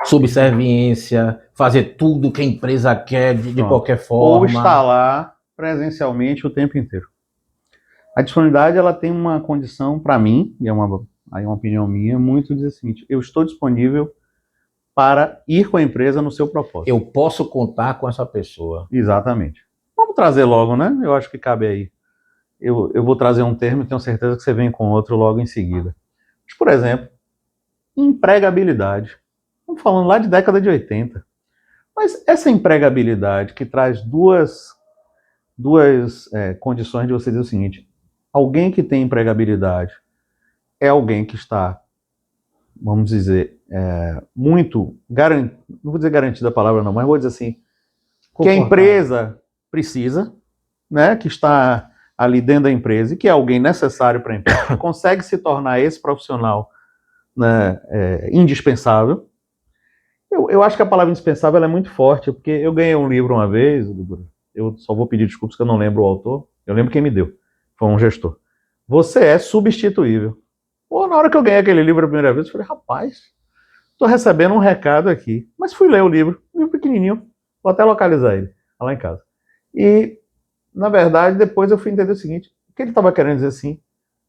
Subserviência, fazer tudo que a empresa quer de qualquer forma. Ou estar lá presencialmente o tempo inteiro. A disponibilidade, ela tem uma condição, para mim, e é uma opinião minha, muito dizer o seguinte: eu estou disponível para ir com a empresa no seu propósito. Eu posso contar com essa pessoa. Exatamente. Vamos trazer logo, né? Eu acho que cabe aí. Eu vou trazer um termo e tenho certeza que você vem com outro logo em seguida. Mas, por exemplo, empregabilidade. Estamos falando lá de década de 80. Mas essa empregabilidade que traz duas condições de você dizer o seguinte: alguém que tem empregabilidade é alguém que está, vamos dizer, muito garantido, não vou dizer garantida a palavra não, mas vou dizer assim, que a empresa precisa, né, que está ali dentro da empresa e que é alguém necessário para a empresa, que consegue se tornar esse profissional, né, indispensável. Eu acho que a palavra indispensável é muito forte, porque eu ganhei um livro uma vez, eu só vou pedir desculpas que eu não lembro o autor, eu lembro quem me deu, foi um gestor. Você é substituível. Pô, na hora que eu ganhei aquele livro a primeira vez, eu falei, rapaz, estou recebendo um recado aqui. Mas fui ler o livro pequenininho, vou até localizar ele, lá em casa. E, na verdade, depois eu fui entender o seguinte: o que ele estava querendo dizer assim,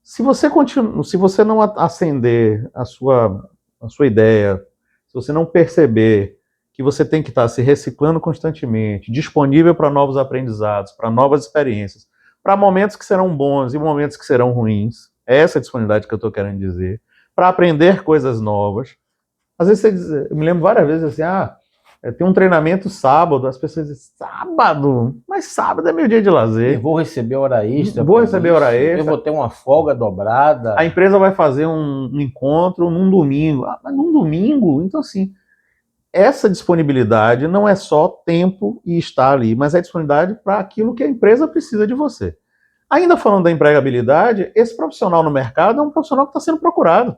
se você não acender a sua ideia, se você não perceber que você tem que estar se reciclando constantemente, disponível para novos aprendizados, para novas experiências, para momentos que serão bons e momentos que serão ruins, é essa a disponibilidade que eu estou querendo dizer, para aprender coisas novas. Às vezes você diz, eu me lembro várias vezes assim, tem um treinamento sábado, as pessoas dizem, sábado? Mas sábado é meu dia de lazer. Eu vou receber hora extra. Vou receber hora extra. Eu vou ter uma folga dobrada. A empresa vai fazer um encontro num domingo. Mas num domingo? Então, assim, essa disponibilidade não é só tempo e estar ali, mas é disponibilidade para aquilo que a empresa precisa de você. Ainda falando da empregabilidade, esse profissional no mercado é um profissional que está sendo procurado.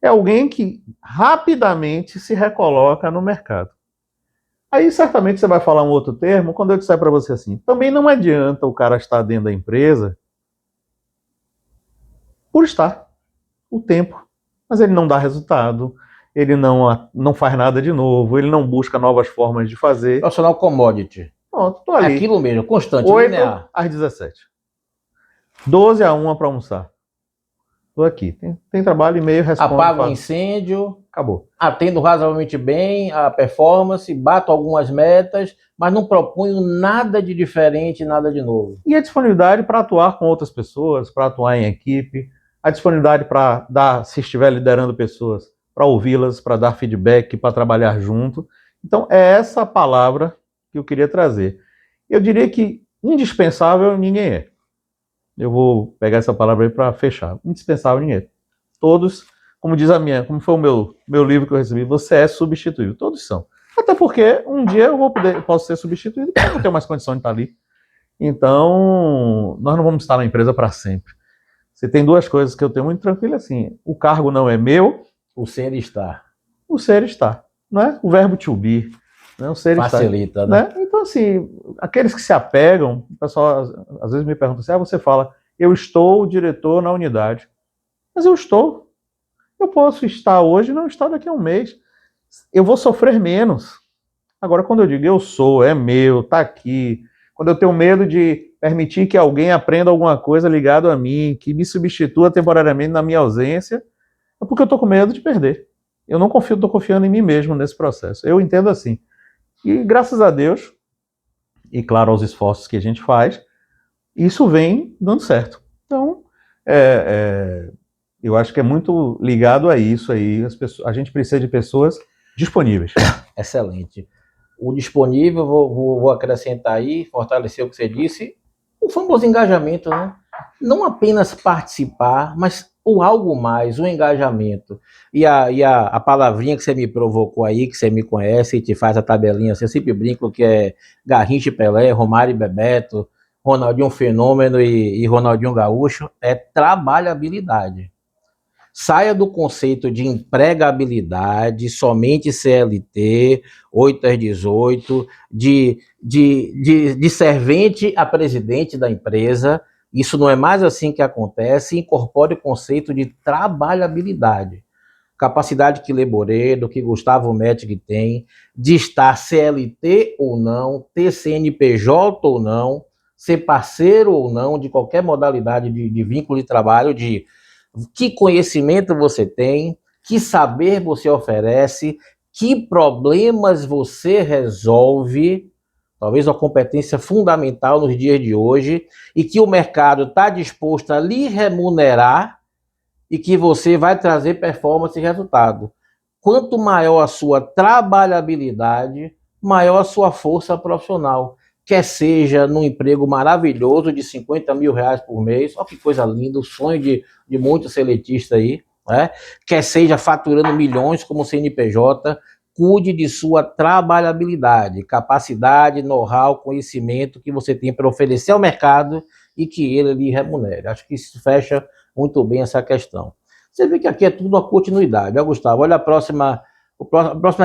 É alguém que rapidamente se recoloca no mercado. Aí certamente você vai falar um outro termo quando eu disser para você assim, também não adianta o cara estar dentro da empresa por estar o tempo, mas ele não dá resultado, ele não faz nada de novo, ele não busca novas formas de fazer. Profissional commodity. Pronto, tô ali. Aquilo mesmo, constante, 8 linear. às 17. 12 a 1 para almoçar. Tô aqui. Tem trabalho, e-mail, respondo. Apago o incêndio. Acabou. Atendo razoavelmente bem a performance, bato algumas metas, mas não proponho nada de diferente, nada de novo. E a disponibilidade para atuar com outras pessoas, para atuar em equipe, a disponibilidade para dar, se estiver liderando pessoas, para ouvi-las, para dar feedback, para trabalhar junto. Então, é essa palavra que eu queria trazer. Eu diria que indispensável ninguém é. Eu vou pegar essa palavra aí para fechar. Indispensável ninguém é. Todos, como diz como foi o meu livro que eu recebi, você é substituível. Todos são. Até porque um dia eu posso ser substituído porque eu não tenho mais condição de estar ali. Então, nós não vamos estar na empresa para sempre. Você tem duas coisas que eu tenho muito tranquilo assim. O cargo não é meu. O ser está. O ser está. Né? O verbo to be. Né? O ser facilita, está. Né? Então, assim, aqueles que se apegam, o pessoal às vezes me pergunta assim, você fala, eu estou diretor na unidade. Mas eu estou. Eu posso estar hoje e não estar daqui a um mês. Eu vou sofrer menos. Agora, quando eu digo eu sou, é meu, está aqui, quando eu tenho medo de permitir que alguém aprenda alguma coisa ligado a mim, que me substitua temporariamente na minha ausência, é porque eu estou com medo de perder. Eu não confio, estou confiando em mim mesmo nesse processo. Eu entendo assim. E graças a Deus, e claro aos esforços que a gente faz, isso vem dando certo. Então, eu acho que é muito ligado a isso aí. A gente precisa de pessoas disponíveis. Excelente. O disponível, vou acrescentar aí, fortalecer o que você disse, o famoso engajamento, né? Não apenas participar, mas o algo mais, o engajamento. E a palavrinha que você me provocou aí, que você me conhece e te faz a tabelinha, assim, eu sempre brinco que é Garrincha e Pelé, Romário e Bebeto, Ronaldinho Fenômeno e Ronaldinho Gaúcho, é trabalhabilidade. Saia do conceito de empregabilidade, somente CLT, 8 às 18, de servente a presidente da empresa. Isso não é mais assim que acontece. Incorpore o conceito de trabalhabilidade. Capacidade que Leboredo, que Gustavo Metig tem, de estar CLT ou não, ter CNPJ ou não, ser parceiro ou não, de qualquer modalidade de vínculo de trabalho, de que conhecimento você tem, que saber você oferece, que problemas você resolve, talvez uma competência fundamental nos dias de hoje, e que o mercado está disposto a lhe remunerar e que você vai trazer performance e resultado. Quanto maior a sua trabalhabilidade, maior a sua força profissional. Quer seja num emprego maravilhoso de 50 mil reais por mês, olha que coisa linda, o sonho de muitos seletistas aí, né? Quer seja faturando milhões como CNPJ, cuide de sua trabalhabilidade, capacidade, know-how, conhecimento que você tem para oferecer ao mercado e que ele lhe remunere. Acho que isso fecha muito bem essa questão. Você vê que aqui é tudo uma continuidade. Ó, Gustavo, olha a próxima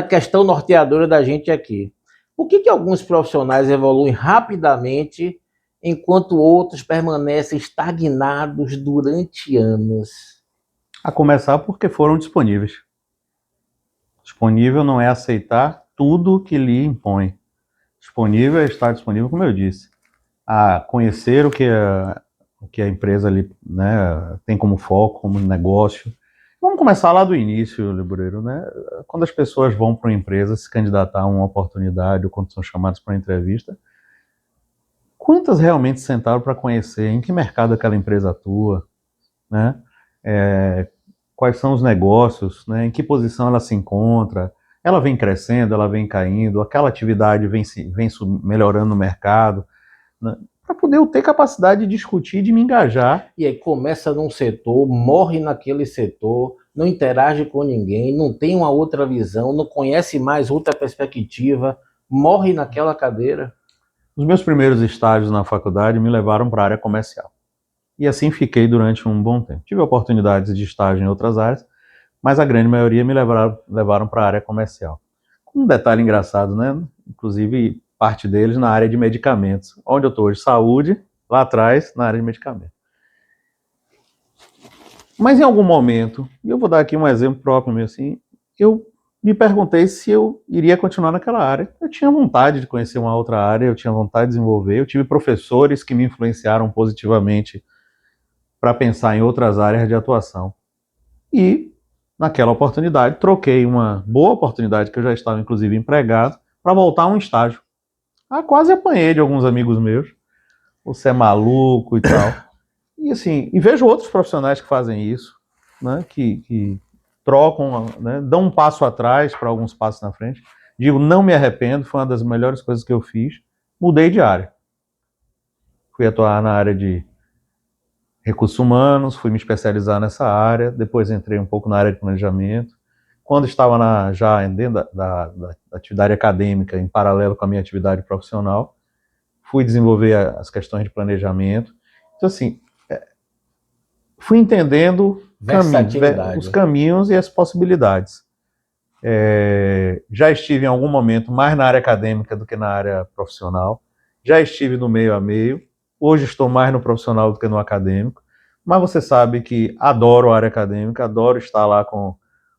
questão norteadora da gente aqui. Por que alguns profissionais evoluem rapidamente enquanto outros permanecem estagnados durante anos? A começar porque foram disponíveis. Disponível não é aceitar tudo que lhe impõe. Disponível é estar disponível, como eu disse, a conhecer o que a empresa ali, né, tem como foco, como negócio. Vamos começar lá do início, Libureiro, né? Quando as pessoas vão para uma empresa se candidatar a uma oportunidade ou quando são chamadas para uma entrevista, quantas realmente sentaram para conhecer em que mercado aquela empresa atua, né? Quais são os negócios, né? Em que posição ela se encontra, ela vem crescendo, ela vem caindo, aquela atividade vem melhorando no mercado, né? Para poder eu ter capacidade de discutir, de me engajar. E aí começa num setor, morre naquele setor, não interage com ninguém, não tem uma outra visão, não conhece mais outra perspectiva, morre naquela cadeira. Os meus primeiros estágios na faculdade me levaram para a área comercial. E assim fiquei durante um bom tempo. Tive oportunidades de estágio em outras áreas, mas a grande maioria me levaram para a área comercial. Com um detalhe engraçado, né? Inclusive, parte deles na área de medicamentos. Onde eu estou hoje, saúde, lá atrás, na área de medicamentos. Mas em algum momento, e eu vou dar aqui um exemplo próprio meu assim, eu me perguntei se eu iria continuar naquela área. Eu tinha vontade de conhecer uma outra área, eu tinha vontade de desenvolver, eu tive professores que me influenciaram positivamente para pensar em outras áreas de atuação. E, naquela oportunidade, troquei uma boa oportunidade, que eu já estava, inclusive, empregado, para voltar a um estágio. Quase apanhei de alguns amigos meus. Você é maluco e tal. E, assim, e vejo outros profissionais que fazem isso, né, que trocam, né, dão um passo atrás para alguns passos na frente. Digo, não me arrependo, foi uma das melhores coisas que eu fiz. Mudei de área. Fui atuar na área de recursos humanos, fui me especializar nessa área, depois entrei um pouco na área de planejamento. Quando estava já dentro da atividade acadêmica, em paralelo com a minha atividade profissional, fui desenvolver as questões de planejamento. Então, assim, fui entendendo os caminhos e as possibilidades. Já estive em algum momento mais na área acadêmica do que na área profissional, já estive no meio a meio, hoje estou mais no profissional do que no acadêmico, mas você sabe que adoro a área acadêmica, adoro estar lá com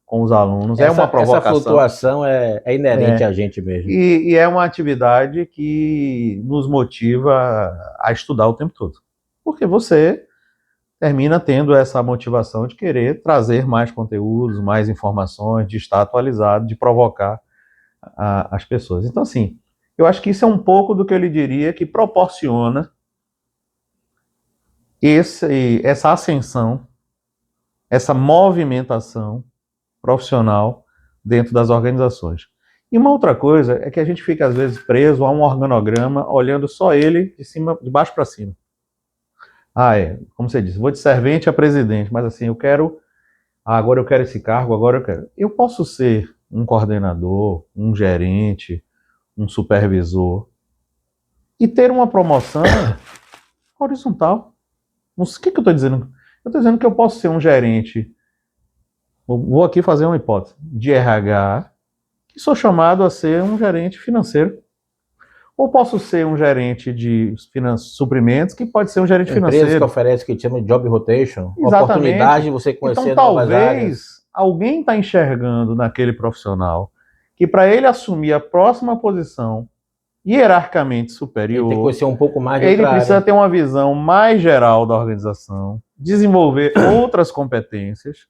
os alunos, é uma provocação. Essa flutuação é inerente a gente mesmo. E é uma atividade que nos motiva a estudar o tempo todo, porque você termina tendo essa motivação de querer trazer mais conteúdos, mais informações, de estar atualizado, de provocar as pessoas. Então, assim, eu acho que isso é um pouco do que eu lhe diria que proporciona essa ascensão, essa movimentação profissional dentro das organizações. E uma outra coisa é que a gente fica, às vezes, preso a um organograma, olhando só ele de baixo para cima. Como você disse, vou de servente a presidente, mas assim, agora eu quero esse cargo, agora eu quero. Eu posso ser um coordenador, um gerente, um supervisor, e ter uma promoção horizontal. O que eu estou dizendo? Eu estou dizendo que eu posso ser um gerente vou aqui fazer uma hipótese, de RH, que sou chamado a ser um gerente financeiro. Ou posso ser um gerente de suprimentos, que pode ser um gerente Empresas financeiro. que oferecem o que chama de job rotation, Exatamente. oportunidade de você conhecer então, novas áreas. talvez alguém está enxergando naquele profissional que para ele assumir a próxima posição hierarquicamente superior, Ele tem que conhecer um pouco mais de ele outra precisa área. ter uma visão mais geral da organização, desenvolver outras competências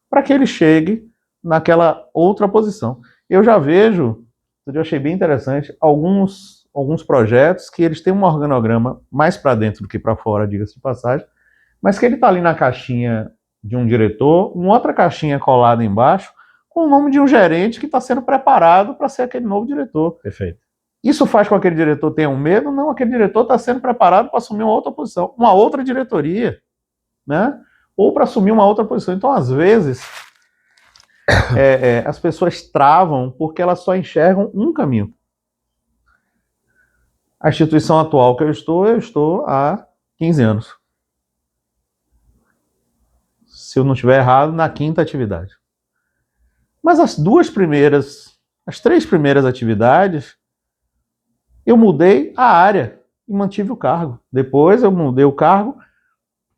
para que ele chegue naquela outra posição. Eu já vejo, eu achei bem interessante, alguns projetos que eles têm um organograma mais para dentro do que para fora, diga-se de passagem, mas que ele está ali na caixinha de um diretor, uma outra caixinha colada embaixo, com o nome de um gerente que está sendo preparado para ser aquele novo diretor. Perfeito. Isso faz com que aquele diretor tenha um medo? Não, aquele diretor está sendo preparado para assumir uma outra posição, uma outra diretoria, né? Ou para assumir uma outra posição. Então, às vezes, as pessoas travam porque elas só enxergam um caminho. A instituição atual que eu estou há 15 anos. Se eu não estiver errado, na 5ª atividade. Mas as três primeiras atividades, eu mudei a área e mantive o cargo. Depois eu mudei o cargo,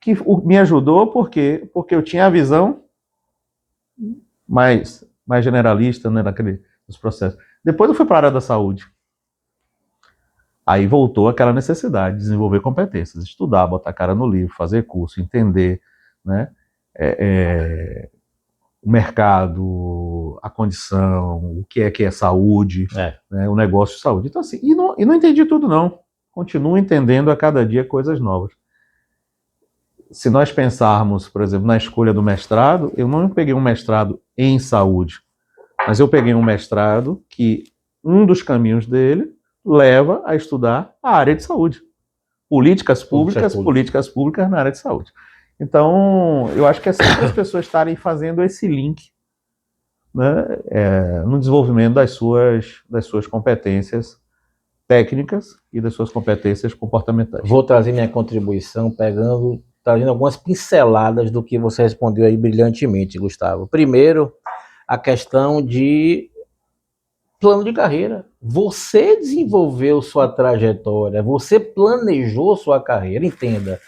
que me ajudou porque eu tinha a visão mais generalista, né, dos processos. Depois eu fui para a área da saúde. Aí voltou aquela necessidade de desenvolver competências, estudar, botar a cara no livro, fazer curso, entender, né, o mercado, a condição, o que é saúde, né, o negócio de saúde. Então, assim, e não entendi tudo, não. Continuo entendendo a cada dia coisas novas. Se nós pensarmos, por exemplo, na escolha do mestrado, eu não peguei um mestrado em saúde, mas eu peguei um mestrado que um dos caminhos dele leva a estudar a área de saúde. Políticas públicas na área de saúde. Então, eu acho que é sempre as pessoas estarem fazendo esse link, né, no desenvolvimento das suas competências técnicas e das suas competências comportamentais. Vou trazer minha contribuição trazendo algumas pinceladas do que você respondeu aí brilhantemente, Gustavo. Primeiro, a questão de plano de carreira. Você desenvolveu sua trajetória, você planejou sua carreira, entenda.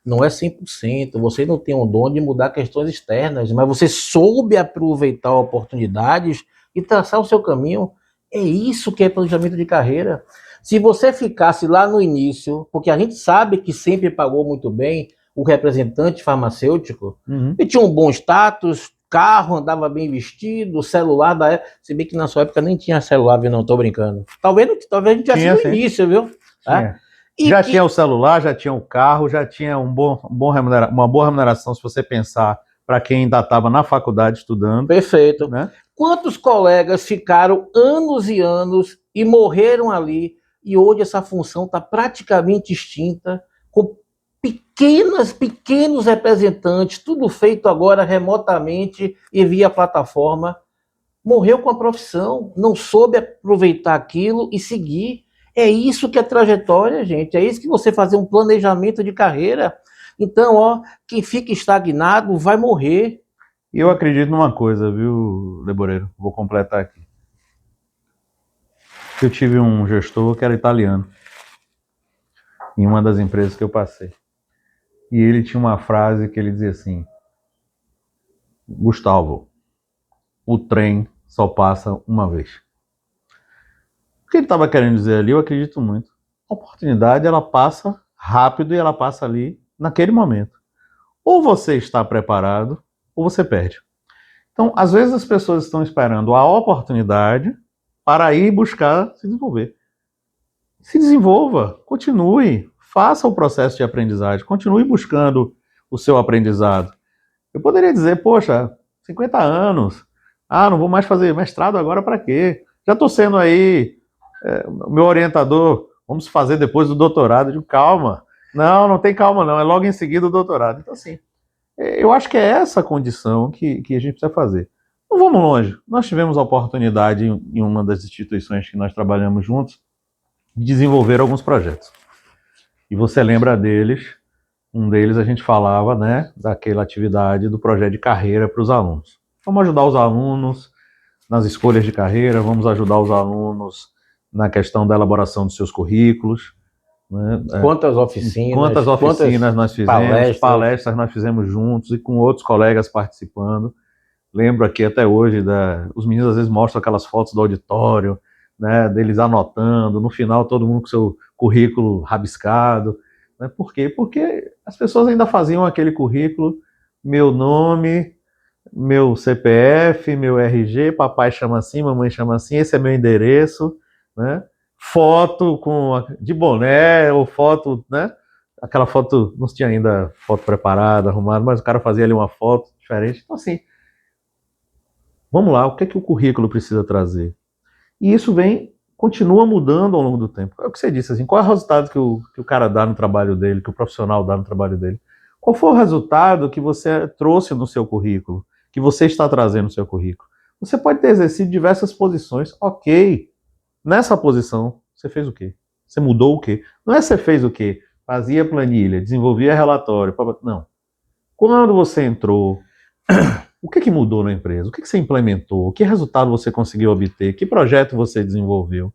Não é 100%, você não tem um dom de mudar questões externas, mas você soube aproveitar oportunidades e traçar o seu caminho. É isso que é planejamento de carreira. Se você ficasse lá no início, porque a gente sabe que sempre pagou muito bem o representante farmacêutico, ele tinha um bom status, carro, andava bem vestido, celular da época, se bem que na sua época nem tinha celular, viu? Não, tô brincando. Talvez a gente tivesse no início, viu? Tá? Já tinha o celular, já tinha o carro, já tinha uma boa remuneração, se você pensar, para quem ainda estava na faculdade estudando. Perfeito. Né? Quantos colegas ficaram anos e anos e morreram ali, e hoje essa função está praticamente extinta, com pequenos representantes, tudo feito agora remotamente e via plataforma. Morreu com a profissão, não soube aproveitar aquilo e seguir. É isso que é trajetória, gente. É isso que você fazer um planejamento de carreira. Então, quem fica estagnado vai morrer. E eu acredito numa coisa, viu, Leboreiro? Vou completar aqui. Eu tive um gestor que era italiano, em uma das empresas que eu passei. E ele tinha uma frase que ele dizia assim: Gustavo, o trem só passa uma vez. O que ele estava querendo dizer ali, eu acredito muito. A oportunidade, ela passa rápido e ela passa ali naquele momento. Ou você está preparado, ou você perde. Então, às vezes as pessoas estão esperando a oportunidade para ir buscar se desenvolver. Se desenvolva, continue, faça o processo de aprendizagem, continue buscando o seu aprendizado. Eu poderia dizer, poxa, 50 anos, não vou mais fazer mestrado agora para quê? Já estou sendo aí meu orientador, vamos fazer depois do doutorado. Eu digo, calma, não tem calma não, é logo em seguida o doutorado. Então assim, eu acho que é essa a condição que a gente precisa fazer. Não vamos longe, nós tivemos a oportunidade em uma das instituições que nós trabalhamos juntos, de desenvolver alguns projetos. E você lembra deles, um deles a gente falava, né, daquela atividade do projeto de carreira para os alunos. Vamos ajudar os alunos nas escolhas de carreira, vamos ajudar os alunos na questão da elaboração dos seus currículos. Né? Quantas oficinas, quantas oficinas nós fizemos, palestras nós fizemos juntos e com outros colegas participando. Lembro aqui até hoje, os meninos às vezes mostram aquelas fotos do auditório, né, deles anotando, no final todo mundo com seu currículo rabiscado. Né? Por quê? Porque as pessoas ainda faziam aquele currículo, meu nome, meu CPF, meu RG, papai chama assim, mamãe chama assim, esse é meu endereço, né? Foto de boné, ou foto, né? Aquela foto, não tinha ainda foto preparada, arrumada, mas o cara fazia ali uma foto diferente. Então, assim, vamos lá, o que é que o currículo precisa trazer? E isso continua mudando ao longo do tempo. É o que você disse, assim, qual é o resultado que o cara dá no trabalho dele, que o profissional dá no trabalho dele? Qual foi o resultado que você trouxe no seu currículo, que você está trazendo no seu currículo? Você pode ter exercido diversas posições, ok. Nessa posição, você fez o quê? Você mudou o quê? Não é você fez o quê? Fazia planilha, desenvolvia relatório. Não. Quando você entrou, o que mudou na empresa? O que você implementou? Que resultado você conseguiu obter? Que projeto você desenvolveu?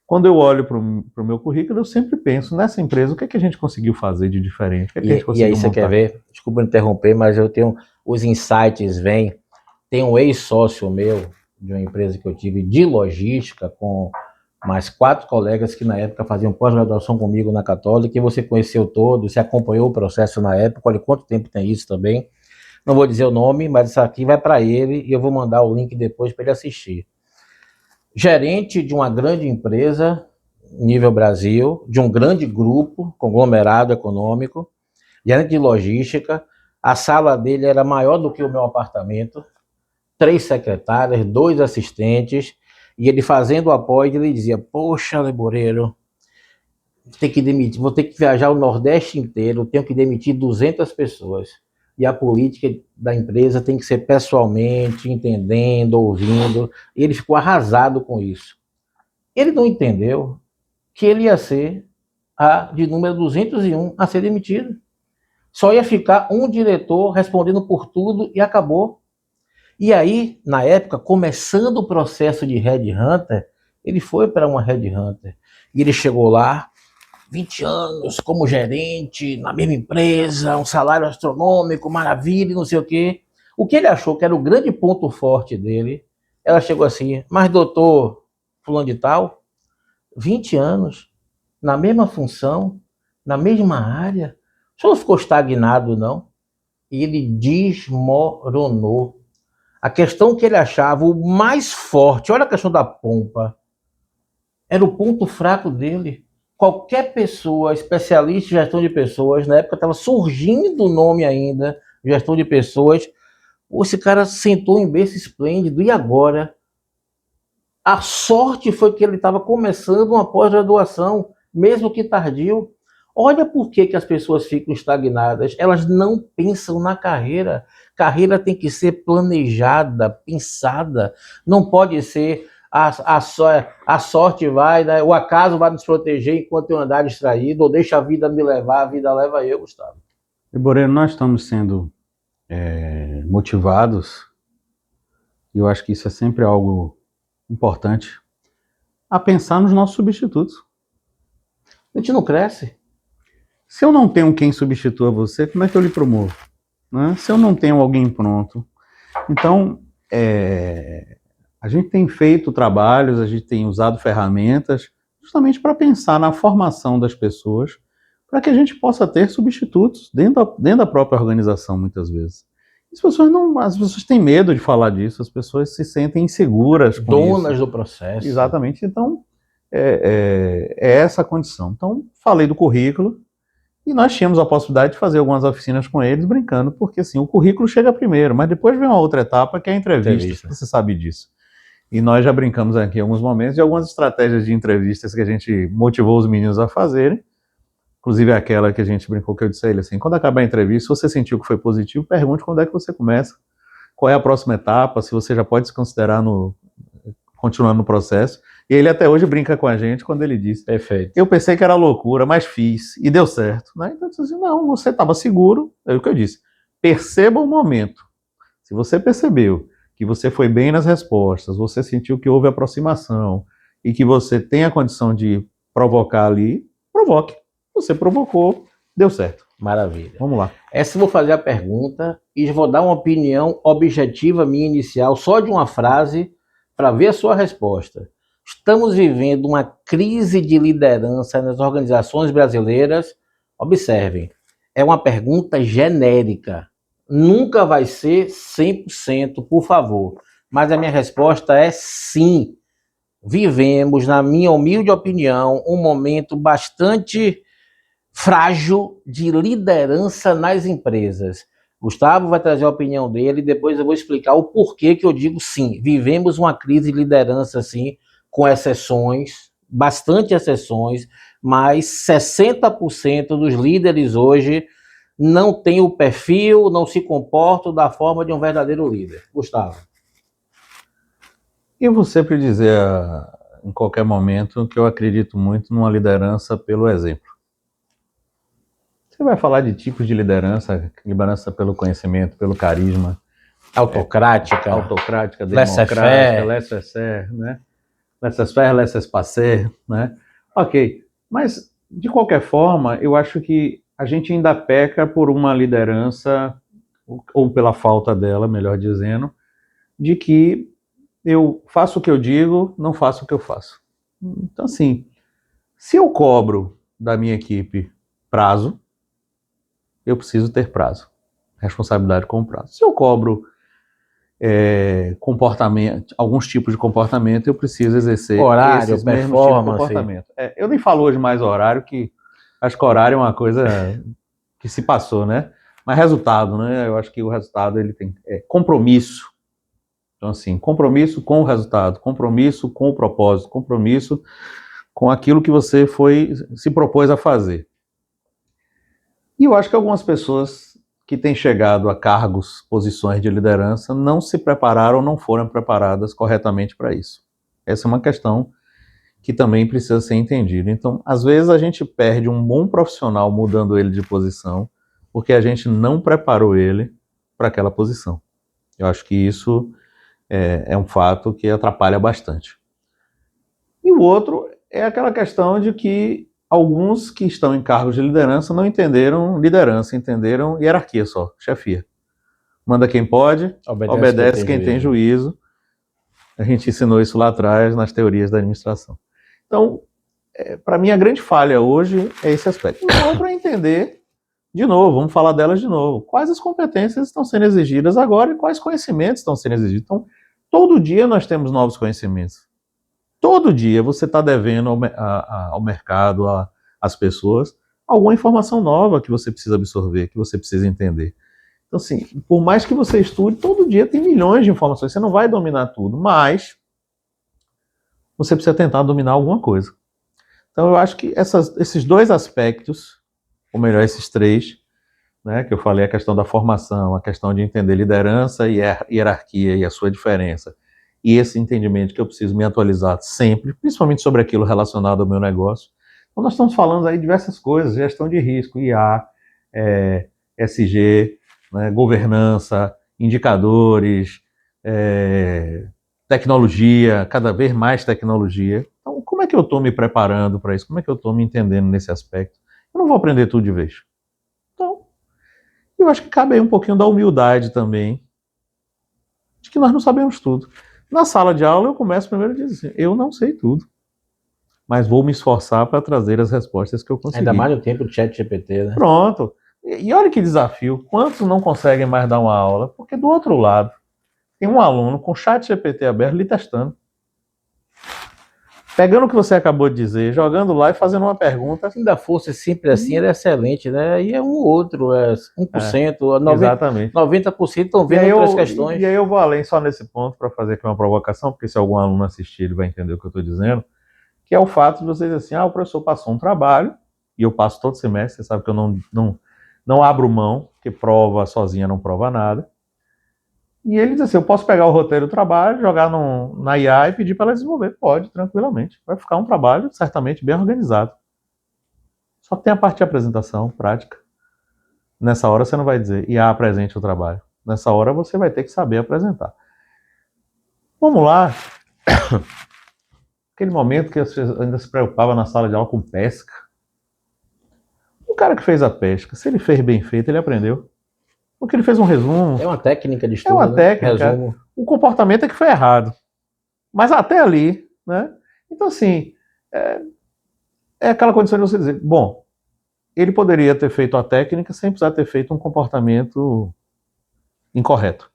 Quando eu olho para o meu currículo, eu sempre penso, nessa empresa, o que a gente conseguiu fazer de diferente? O que a gente conseguiu aí você montar? quer ver? Desculpa interromper, mas eu tenho... Os insights vêm. Tem um ex-sócio meu, de uma empresa que eu tive de logística, com mais 4 colegas que na época faziam pós-graduação comigo na Católica, e você conheceu todos, você acompanhou o processo na época. Olha quanto tempo tem isso também. Não vou dizer o nome, mas isso aqui vai para ele e eu vou mandar o link depois para ele assistir. Gerente de uma grande empresa, nível Brasil, de um grande grupo, conglomerado econômico, gerente de logística. A sala dele era maior do que o meu apartamento, 3 secretárias, 2 assistentes, e ele fazendo o apoio, ele dizia, poxa, Leboreiro, vou ter que viajar o Nordeste inteiro, tenho que demitir 200 pessoas. E a política da empresa tem que ser pessoalmente, entendendo, ouvindo. E ele ficou arrasado com isso. Ele não entendeu que ele ia ser de número 201 a ser demitido. Só ia ficar um diretor respondendo por tudo e acabou. E aí, na época, começando o processo de headhunter, ele foi para uma headhunter. E ele chegou lá, 20 anos como gerente, na mesma empresa, um salário astronômico, maravilha, não sei o quê. O que ele achou que era o grande ponto forte dele, ela chegou assim, mas doutor fulano de tal, 20 anos, na mesma função, na mesma área, o senhor não ficou estagnado, não? E ele desmoronou. A questão que ele achava o mais forte, olha a questão da pompa, era o ponto fraco dele. Qualquer pessoa, especialista em gestão de pessoas, na época estava surgindo o nome ainda, gestão de pessoas, esse cara sentou em berço esplêndido, e agora? A sorte foi que ele estava começando uma pós-graduação, mesmo que tardio. Olha por que as pessoas ficam estagnadas. Elas não pensam na carreira. Carreira tem que ser planejada, pensada. Não pode ser a sorte vai, né? O acaso vai nos proteger enquanto eu andar distraído, ou deixa a vida me levar, a vida leva eu, Gustavo. Leboreiro, nós estamos sendo motivados, e eu acho que isso é sempre algo importante, a pensar nos nossos substitutos. A gente não cresce. Se eu não tenho quem substitua você, como é que eu lhe promovo? Né? Se eu não tenho alguém pronto. Então, a gente tem feito trabalhos, a gente tem usado ferramentas justamente para pensar na formação das pessoas, para que a gente possa ter substitutos dentro da própria organização, muitas vezes. As pessoas têm medo de falar disso, as pessoas se sentem inseguras com Donas isso. do processo. Exatamente. Então, é essa a condição. Então, falei do currículo, e nós tínhamos a possibilidade de fazer algumas oficinas com eles, brincando, porque assim, o currículo chega primeiro, mas depois vem uma outra etapa, que é a entrevista. Você sabe disso. E nós já brincamos aqui em alguns momentos de algumas estratégias de entrevistas que a gente motivou os meninos a fazerem. Inclusive aquela que a gente brincou, que eu disse a ele assim, quando acabar a entrevista, se você sentiu que foi positivo, pergunte quando é que você começa, qual é a próxima etapa, se você já pode se considerar continuando no processo. E ele até hoje brinca com a gente quando ele disse, perfeito, eu pensei que era loucura, mas fiz, e deu certo. Né? Então eu disse assim, não, você estava seguro, é o que eu disse, perceba o momento. Se você percebeu que você foi bem nas respostas, você sentiu que houve aproximação e que você tem a condição de provocar ali, provoque. Você provocou, deu certo. Maravilha. Vamos lá. Essa eu vou fazer a pergunta e vou dar uma opinião objetiva minha inicial, só de uma frase, para ver a sua resposta. Estamos vivendo uma crise de liderança nas organizações brasileiras. Observem, é uma pergunta genérica. Nunca vai ser 100%, por favor. Mas a minha resposta é sim. Vivemos, na minha humilde opinião, um momento bastante frágil de liderança nas empresas. Gustavo vai trazer a opinião dele e depois eu vou explicar o porquê que eu digo sim. Vivemos uma crise de liderança, sim, com exceções, bastante exceções, mas 60% dos líderes hoje não tem o perfil, não se comportam da forma de um verdadeiro líder. Gustavo. Eu vou sempre dizer em qualquer momento que eu acredito muito numa liderança pelo exemplo. Você vai falar de tipos de liderança pelo conhecimento, pelo carisma. Autocrática, democrática, laissez-faire, né? Laissez-faire, laissez-passer, né? Ok, mas de qualquer forma, eu acho que a gente ainda peca por uma liderança, ou pela falta dela, melhor dizendo, de que eu faço o que eu digo, não faço o que eu faço. Então, assim, se eu cobro da minha equipe prazo, eu preciso ter prazo. Responsabilidade com prazo. Se eu cobro comportamento, alguns tipos de comportamento, eu preciso exercer horário, esses mesmos tipos de performance. comportamento. Eu nem falo hoje mais horário, que acho que horário é uma coisa que se passou, né? Mas resultado, né? Eu acho que o resultado ele tem compromisso. Então, assim, compromisso com o resultado, compromisso com o propósito, compromisso com aquilo que você se propôs a fazer. E eu acho que algumas pessoas que têm chegado a cargos, posições de liderança, não se prepararam, não foram preparadas corretamente para isso. Essa é uma questão que também precisa ser entendida. Então, às vezes a gente perde um bom profissional mudando ele de posição, porque a gente não preparou ele para aquela posição. Eu acho que isso é um fato que atrapalha bastante. E o outro é aquela questão de que alguns que estão em cargos de liderança não entenderam liderança, entenderam hierarquia só, chefia. Manda quem pode, obedece quem tem juízo. A gente ensinou isso lá atrás nas teorias da administração. Então, para mim, a grande falha hoje é esse aspecto. O outro é entender, de novo, vamos falar delas de novo, quais as competências estão sendo exigidas agora e quais conhecimentos estão sendo exigidos. Então, todo dia nós temos novos conhecimentos. Todo dia você está devendo ao mercado, às pessoas, alguma informação nova que você precisa absorver, que você precisa entender. Então, assim, por mais que você estude, todo dia tem milhões de informações, você não vai dominar tudo, mas você precisa tentar dominar alguma coisa. Então, eu acho que esses dois aspectos, ou melhor, esses três, né, que eu falei, a questão da formação, a questão de entender liderança e hierarquia e a sua diferença, e esse entendimento que eu preciso me atualizar sempre, principalmente sobre aquilo relacionado ao meu negócio. Então, nós estamos falando aí de diversas coisas, gestão de risco, IA, SG, né, governança, indicadores, tecnologia, cada vez mais tecnologia. Então, como é que eu estou me preparando para isso? Como é que eu estou me entendendo nesse aspecto? Eu não vou aprender tudo de vez. Então, eu acho que cabe aí um pouquinho da humildade também, de que nós não sabemos tudo. Na sala de aula, eu começo primeiro a dizer assim, eu não sei tudo, mas vou me esforçar para trazer as respostas que eu consegui. Ainda mais no tempo do ChatGPT, né? Pronto. E olha que desafio. Quantos não conseguem mais dar uma aula? Porque do outro lado, tem um aluno com o ChatGPT aberto lhe testando. Pegando o que você acabou de dizer, jogando lá e fazendo uma pergunta. Se ainda fosse sempre assim, era excelente, né? Aí é um outro, 1%, 90%, exatamente. 90% estão vendo outras questões. E aí eu vou além só nesse ponto para fazer aqui uma provocação, porque se algum aluno assistir, ele vai entender o que eu estou dizendo, que é o fato de você dizer assim, o professor passou um trabalho, e eu passo todo semestre, você sabe que eu não abro mão, porque prova sozinha não prova nada. E ele diz assim, eu posso pegar o roteiro do trabalho, jogar na IA e pedir para ela desenvolver. Pode, tranquilamente. Vai ficar um trabalho certamente bem organizado. Só tem a parte de apresentação, prática. Nessa hora você não vai dizer, IA apresente o trabalho. Nessa hora você vai ter que saber apresentar. Vamos lá. Aquele momento que você ainda se preocupava na sala de aula com pesca. O cara que fez a pesca, se ele fez bem feito, ele aprendeu. Porque ele fez um resumo. É uma técnica de É estudo, uma né? técnica. Resumo. O comportamento é que foi errado. Mas até ali, né? Então, assim, é aquela condição de você dizer, bom, ele poderia ter feito a técnica sem precisar ter feito um comportamento incorreto.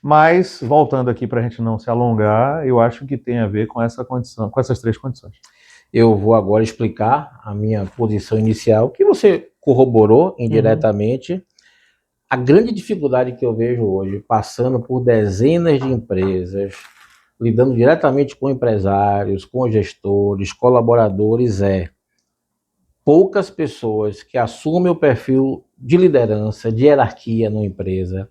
Mas, voltando aqui para a gente não se alongar, eu acho que tem a ver com essa condição, com essas três condições. Eu vou agora explicar a minha posição inicial, que você corroborou indiretamente. A grande dificuldade que eu vejo hoje, passando por dezenas de empresas, lidando diretamente com empresários, com gestores, colaboradores, é poucas pessoas que assumem o perfil de liderança, de hierarquia numa empresa,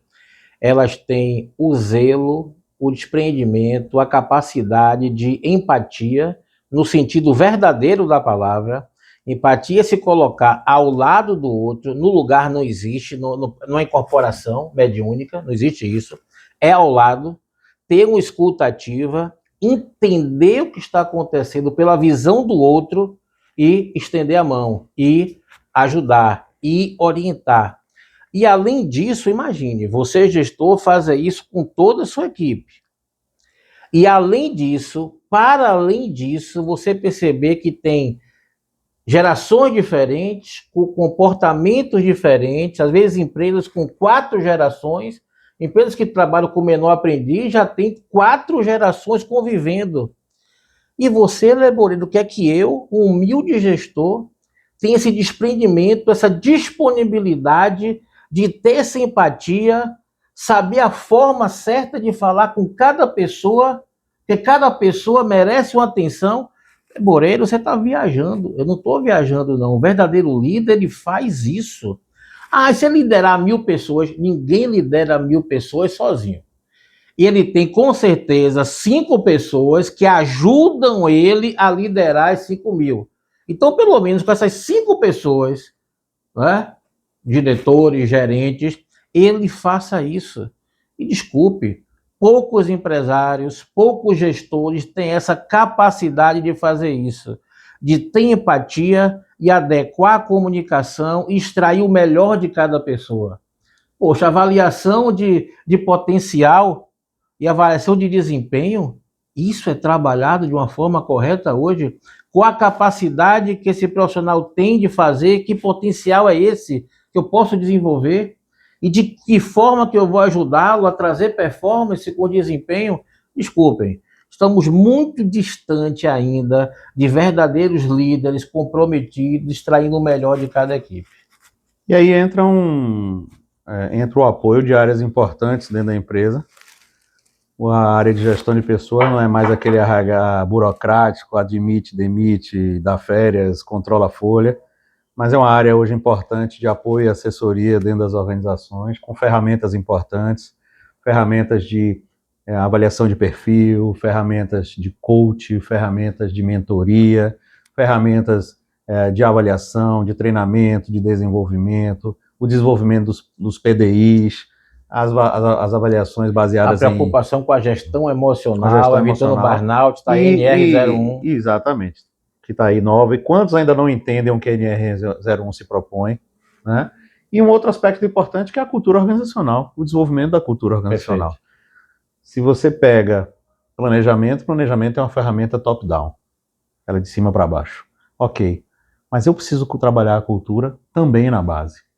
elas têm o zelo, o desprendimento, a capacidade de empatia, no sentido verdadeiro da palavra. Empatia é se colocar ao lado do outro, no lugar não existe, não é incorporação mediúnica, não existe isso, é ao lado, ter uma escuta ativa, entender o que está acontecendo pela visão do outro e estender a mão, e ajudar, e orientar. E além disso, imagine, você gestor fazer isso com toda a sua equipe. E além disso, para além disso, você perceber que tem gerações diferentes, com comportamentos diferentes, às vezes empresas com 4 gerações, empresas que trabalham com menor aprendiz já tem 4 gerações convivendo. E você, Leboreiro, quer que eu, um humilde gestor, tenha esse desprendimento, essa disponibilidade de ter essa empatia, saber a forma certa de falar com cada pessoa, que cada pessoa merece uma atenção. Moreira, você está viajando. Eu não estou viajando, não. O verdadeiro líder, ele faz isso. Ah, se ele liderar 1000 pessoas, ninguém lidera 1000 pessoas sozinho. E ele tem, com certeza, 5 pessoas que ajudam ele a liderar as 5.000. Então, pelo menos com essas 5 pessoas, né, diretores, gerentes, ele faça isso. E desculpe, poucos empresários, poucos gestores têm essa capacidade de fazer isso, de ter empatia e adequar a comunicação e extrair o melhor de cada pessoa. Poxa, avaliação de potencial e avaliação de desempenho, isso é trabalhado de uma forma correta hoje, com a capacidade que esse profissional tem de fazer, que potencial é esse que eu posso desenvolver e de que forma que eu vou ajudá-lo a trazer performance com desempenho. Desculpem, estamos muito distante ainda de verdadeiros líderes comprometidos, extraindo o melhor de cada equipe. E aí entra o apoio de áreas importantes dentro da empresa. A área de gestão de pessoas não é mais aquele RH burocrático, admite, demite, dá férias, controla a folha, mas é uma área hoje importante de apoio e assessoria dentro das organizações, com ferramentas importantes, ferramentas de avaliação de perfil, ferramentas de coach, ferramentas de mentoria, ferramentas de avaliação, de treinamento, de desenvolvimento, o desenvolvimento dos PDIs, as avaliações baseadas em... A preocupação com a gestão emocional, evitando o burnout, está aí NR01. Exatamente, que está aí nova. E quantos ainda não entendem o que a NR01 se propõe, né? E um outro aspecto importante que é a cultura organizacional, o desenvolvimento da cultura organizacional. Perfeito. Se você pega planejamento é uma ferramenta top-down, ela é de cima para baixo. Ok, mas eu preciso trabalhar a cultura também na base.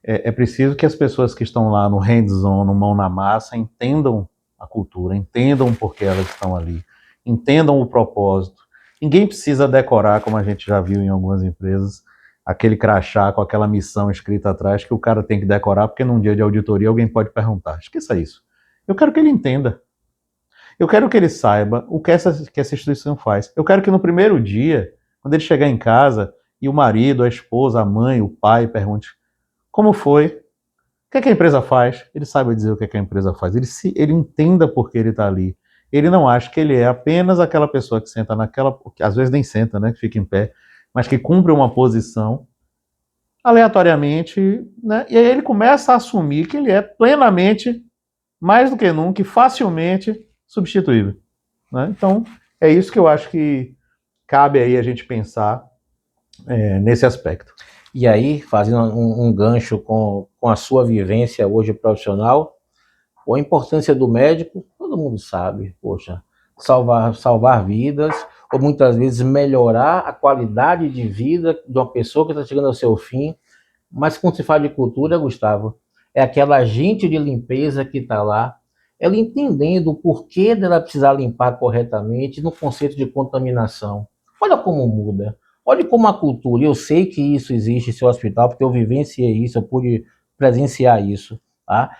É preciso que as pessoas que estão lá no hands-on, no mão na massa, entendam a cultura, entendam por que elas estão ali, entendam o propósito. Ninguém precisa decorar, como a gente já viu em algumas empresas, aquele crachá com aquela missão escrita atrás que o cara tem que decorar, porque num dia de auditoria alguém pode perguntar. Esqueça isso. Eu quero que ele entenda. Eu quero que ele saiba o que essa instituição faz. Eu quero que no primeiro dia, quando ele chegar em casa e o marido, a esposa, a mãe, o pai pergunte: como foi? O que é que a empresa faz? Ele saiba dizer o que é que a empresa faz. Ele entenda por que ele está ali. Ele não acha que ele é apenas aquela pessoa que senta naquela... que às vezes nem senta, né? Que fica em pé, mas que cumpre uma posição aleatoriamente, né? E aí ele começa a assumir que ele é plenamente, mais do que nunca, e facilmente substituível, né? Então, é isso que eu acho que cabe aí a gente pensar nesse aspecto. E aí, fazendo um gancho com a sua vivência hoje profissional, a importância do médico, todo mundo sabe, poxa, salvar vidas, ou muitas vezes melhorar a qualidade de vida de uma pessoa que está chegando ao seu fim. Mas quando se fala de cultura, Gustavo, é aquela agente de limpeza que está lá, ela entendendo o porquê dela precisar limpar corretamente no conceito de contaminação. Olha como muda. Olha como a cultura, eu sei que isso existe em seu hospital, porque eu vivenciei isso, eu pude presenciar isso, tá?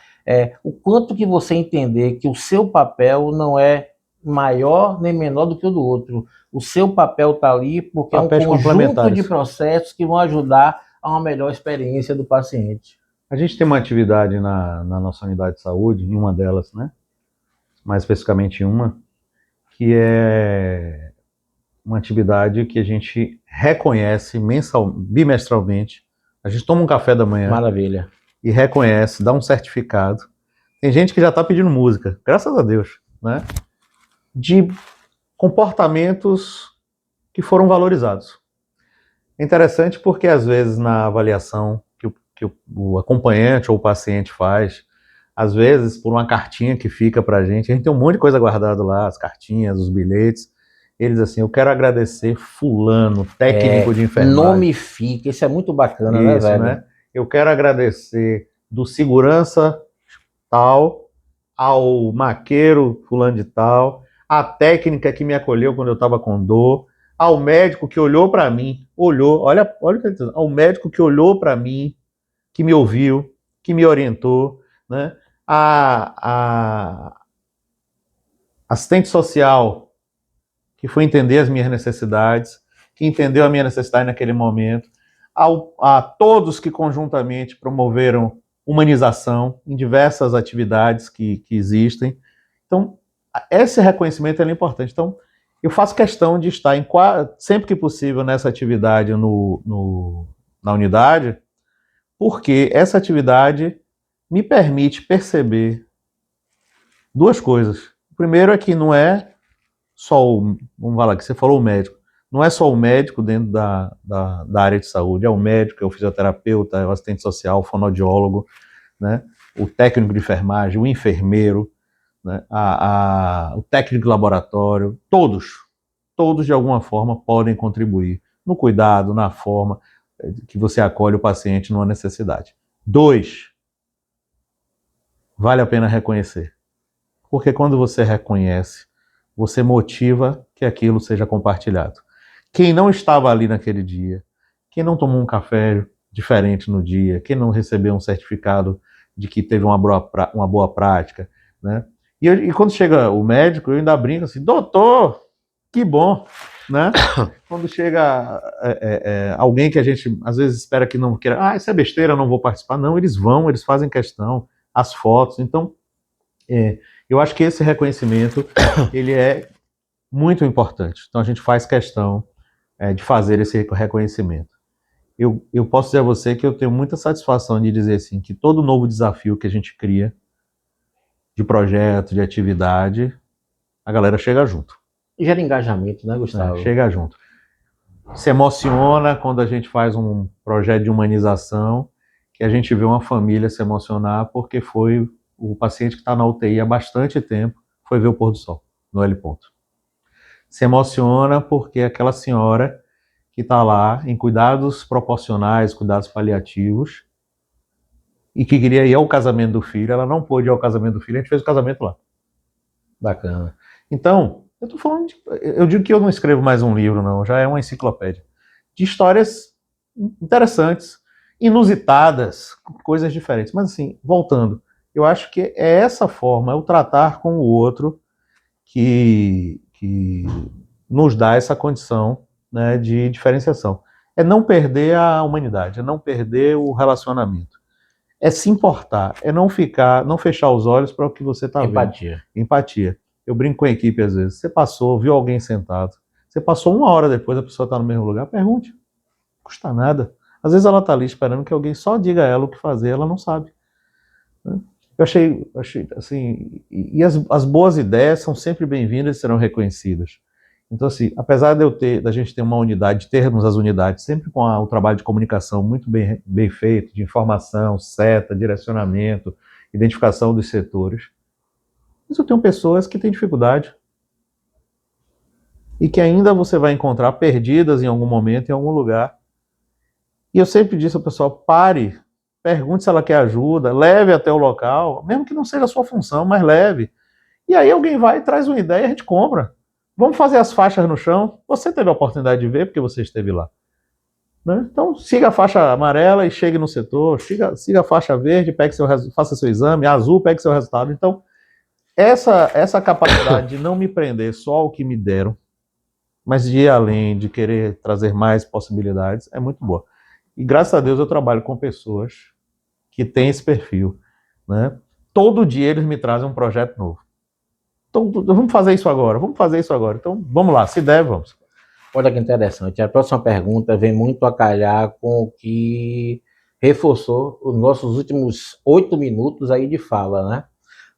O quanto que você entender que o seu papel não é maior nem menor do que o do outro. O seu papel está ali porque Papéis é um conjunto de complementares. processos que vão ajudar a uma melhor experiência do paciente. A gente tem uma atividade na nossa unidade de saúde, em uma delas, né? Mais especificamente uma, que é uma atividade que a gente reconhece bimestralmente. A gente toma um café da manhã. Maravilha. E reconhece, dá um certificado. Tem gente que já está pedindo música, graças a Deus, né? De comportamentos que foram valorizados. É interessante porque, às vezes, na avaliação que o acompanhante ou o paciente faz, às vezes, por uma cartinha que fica pra gente, a gente tem um monte de coisa guardada lá, as cartinhas, os bilhetes, eles assim, eu quero agradecer fulano, técnico de enfermagem. Nome fica, isso é muito bacana, né, Isso, velho? né? Eu quero agradecer do segurança tal, ao maqueiro fulano de tal, à técnica que me acolheu quando eu estava com dor, ao médico que olhou para mim, olha o que ele está dizendo, ao médico que olhou para mim, que me ouviu, que me orientou, né? A assistente social que foi entender as minhas necessidades, que entendeu a minha necessidade naquele momento, a todos que conjuntamente promoveram humanização em diversas atividades que existem. Então, esse reconhecimento é importante. Então, eu faço questão de estar sempre que possível nessa atividade na unidade, porque essa atividade me permite perceber duas coisas. O primeiro é que não é só vamos falar que você falou o médico, não é só o médico dentro da área de saúde, é o médico, é o fisioterapeuta, é o assistente social, o fonoaudiólogo, né? O técnico de enfermagem, o enfermeiro, né? O técnico de laboratório, todos de alguma forma podem contribuir no cuidado, na forma que você acolhe o paciente numa necessidade. 2, vale a pena reconhecer, porque quando você reconhece, você motiva que aquilo seja compartilhado. Quem não estava ali naquele dia, quem não tomou um café diferente no dia, quem não recebeu um certificado de que teve uma boa prática, né? E quando chega o médico, eu ainda brinco assim, doutor, que bom, né? Quando chega alguém que a gente às vezes espera que não queira, isso é besteira, eu não vou participar. Não, eles vão, eles fazem questão, as fotos. Então, eu acho que esse reconhecimento, ele é muito importante. Então, a gente faz questão de fazer esse reconhecimento. Eu posso dizer a você que eu tenho muita satisfação de dizer assim, que todo novo desafio que a gente cria, de projeto, de atividade, a galera chega junto. E gera engajamento, né, Gustavo? Chega junto. Se emociona quando a gente faz um projeto de humanização, que a gente vê uma família se emocionar porque foi o paciente que está na UTI há bastante tempo, foi ver o pôr do sol, no L ponto. Se emociona porque aquela senhora que está lá em cuidados proporcionais, cuidados paliativos, e que queria ir ao casamento do filho, ela não pôde ir ao casamento do filho, a gente fez o casamento lá. Bacana. Então, eu digo que eu não escrevo mais um livro, não, já é uma enciclopédia, de histórias interessantes, inusitadas, coisas diferentes. Mas assim, voltando, eu acho que é essa forma, é o tratar com o outro que nos dá essa condição, né, de diferenciação. É não perder a humanidade, é não perder o relacionamento. É se importar, é não fechar os olhos para o que você está vendo. Empatia. Empatia. Eu brinco com a equipe às vezes. Você passou, viu alguém sentado, você passou 1 hora depois, a pessoa está no mesmo lugar, pergunte. Não custa nada. Às vezes ela está ali esperando que alguém só diga a ela o que fazer, ela não sabe. Eu achei assim, e as boas ideias são sempre bem-vindas e serão reconhecidas. Então, assim, apesar da gente ter uma unidade, termos as unidades sempre com o trabalho de comunicação muito bem feito, de informação, seta, direcionamento, identificação dos setores, mas eu tenho pessoas que têm dificuldade e que ainda você vai encontrar perdidas em algum momento, em algum lugar. E eu sempre disse ao pessoal, pare, pergunte se ela quer ajuda, leve até o local, mesmo que não seja a sua função, mas leve. E aí alguém vai e traz uma ideia e a gente compra. Vamos fazer as faixas no chão. Você teve a oportunidade de ver porque você esteve lá. Né? Então siga a faixa amarela e chegue no setor, siga a faixa verde, faça seu exame, a azul, pegue seu resultado. Então, essa capacidade de não me prender só ao que me deram, mas de ir além, de querer trazer mais possibilidades, é muito boa. E graças a Deus eu trabalho com pessoas que têm esse perfil. Né? Todo dia eles me trazem um projeto novo. Então, vamos fazer isso agora, vamos fazer isso agora. Então, vamos lá, se der, vamos. Olha que interessante. A próxima pergunta vem muito a calhar com o que reforçou os nossos últimos 8 minutos aí de fala, né?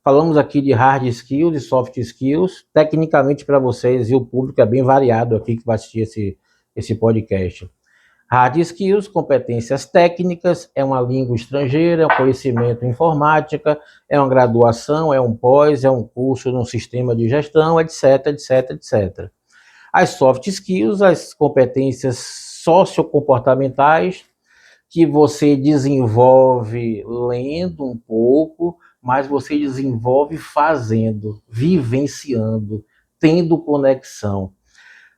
Falamos aqui de hard skills e soft skills. Tecnicamente, para vocês e o público é bem variado aqui que vai assistir esse podcast. Hard skills, competências técnicas, é uma língua estrangeira, é um conhecimento em informática, é uma graduação, é um pós, é um curso num sistema de gestão, etc, etc, etc. As soft skills, as competências sociocomportamentais, que você desenvolve lendo um pouco, mas você desenvolve fazendo, vivenciando, tendo conexão.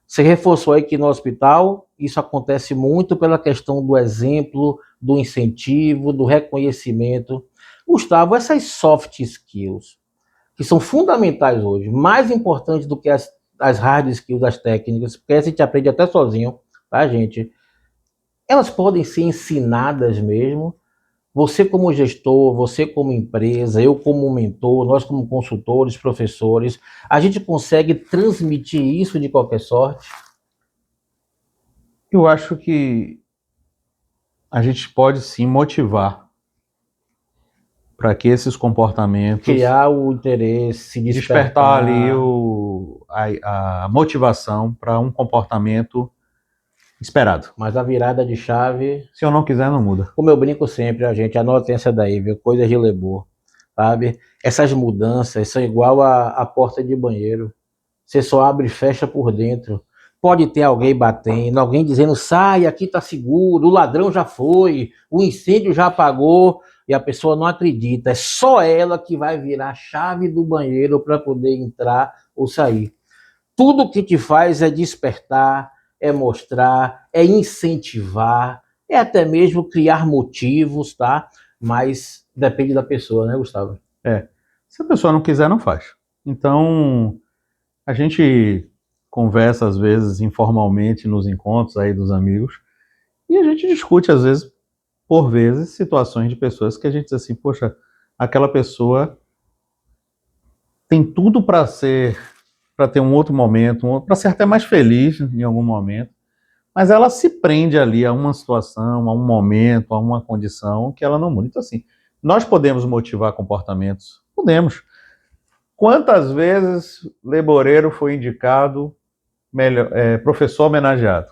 Você reforçou aí que no hospital isso acontece muito pela questão do exemplo, do incentivo, do reconhecimento. Gustavo, essas soft skills, que são fundamentais hoje, mais importantes do que as hard skills, as técnicas, porque essa a gente aprende até sozinho, tá, gente? Elas podem ser ensinadas mesmo. Você como gestor, você como empresa, eu como mentor, nós como consultores, professores, a gente consegue transmitir isso de qualquer sorte? Eu acho que a gente pode sim motivar para que esses comportamentos... Criar o interesse, despertar ali a motivação para um comportamento esperado. Mas a virada de chave... Se eu não quiser, não muda. Como eu brinco sempre, a gente, anotem essa daí, viu? Coisa de Lebor, sabe? Essas mudanças são igual a porta de banheiro. Você só abre e fecha por dentro. Pode ter alguém batendo, alguém dizendo, sai, aqui tá seguro, o ladrão já foi, o incêndio já apagou, e a pessoa não acredita. É só ela que vai virar a chave do banheiro para poder entrar ou sair. Tudo que te faz é despertar, é mostrar, é incentivar, é até mesmo criar motivos, tá? Mas depende da pessoa, né, Gustavo? Se a pessoa não quiser, não faz. Então, a gente conversa às vezes informalmente nos encontros aí dos amigos e a gente discute às vezes, por vezes, situações de pessoas que a gente diz assim, poxa, aquela pessoa tem tudo para ter um outro momento, para ser até mais feliz em algum momento, mas ela se prende ali a uma situação, a um momento, a uma condição que ela não muda. Então, assim, nós podemos motivar comportamentos? Podemos. Quantas vezes Leboreiro foi indicado professor homenageado?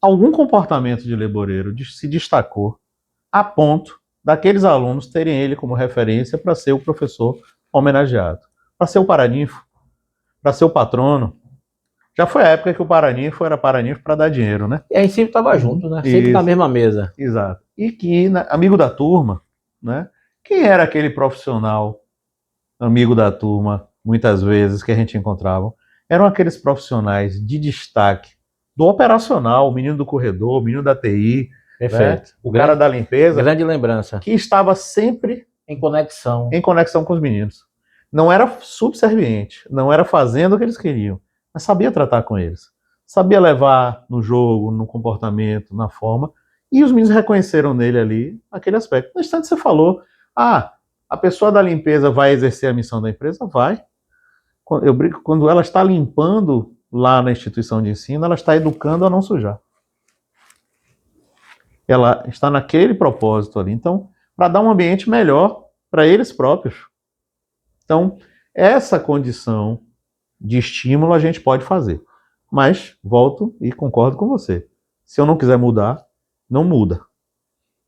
Algum comportamento de Leboreiro se destacou a ponto daqueles alunos terem ele como referência para ser o professor homenageado, para ser o paraninfo, para ser o patrono. Já foi a época que o paraninfo era paraninfo para dar dinheiro, né? E a gente sempre estava junto, né? Sempre Isso. na mesma mesa. Exato. E que, amigo da turma, né? Quem era aquele profissional amigo da turma, muitas vezes, que a gente encontrava? Eram aqueles profissionais de destaque do operacional, o menino do corredor, o menino da TI, Perfeito. Né? O cara da limpeza, grande lembrança. que estava sempre em conexão com os meninos. Não era subserviente, não era fazendo o que eles queriam, mas sabia tratar com eles. Sabia levar no jogo, no comportamento, na forma, e os meninos reconheceram nele ali aquele aspecto. No instante você falou, a pessoa da limpeza vai exercer a missão da empresa? Vai. Eu brinco, quando ela está limpando lá na instituição de ensino, ela está educando a não sujar. Ela está naquele propósito ali. Então, para dar um ambiente melhor para eles próprios. Então, essa condição de estímulo a gente pode fazer. Mas, volto e concordo com você. Se eu não quiser mudar, não muda.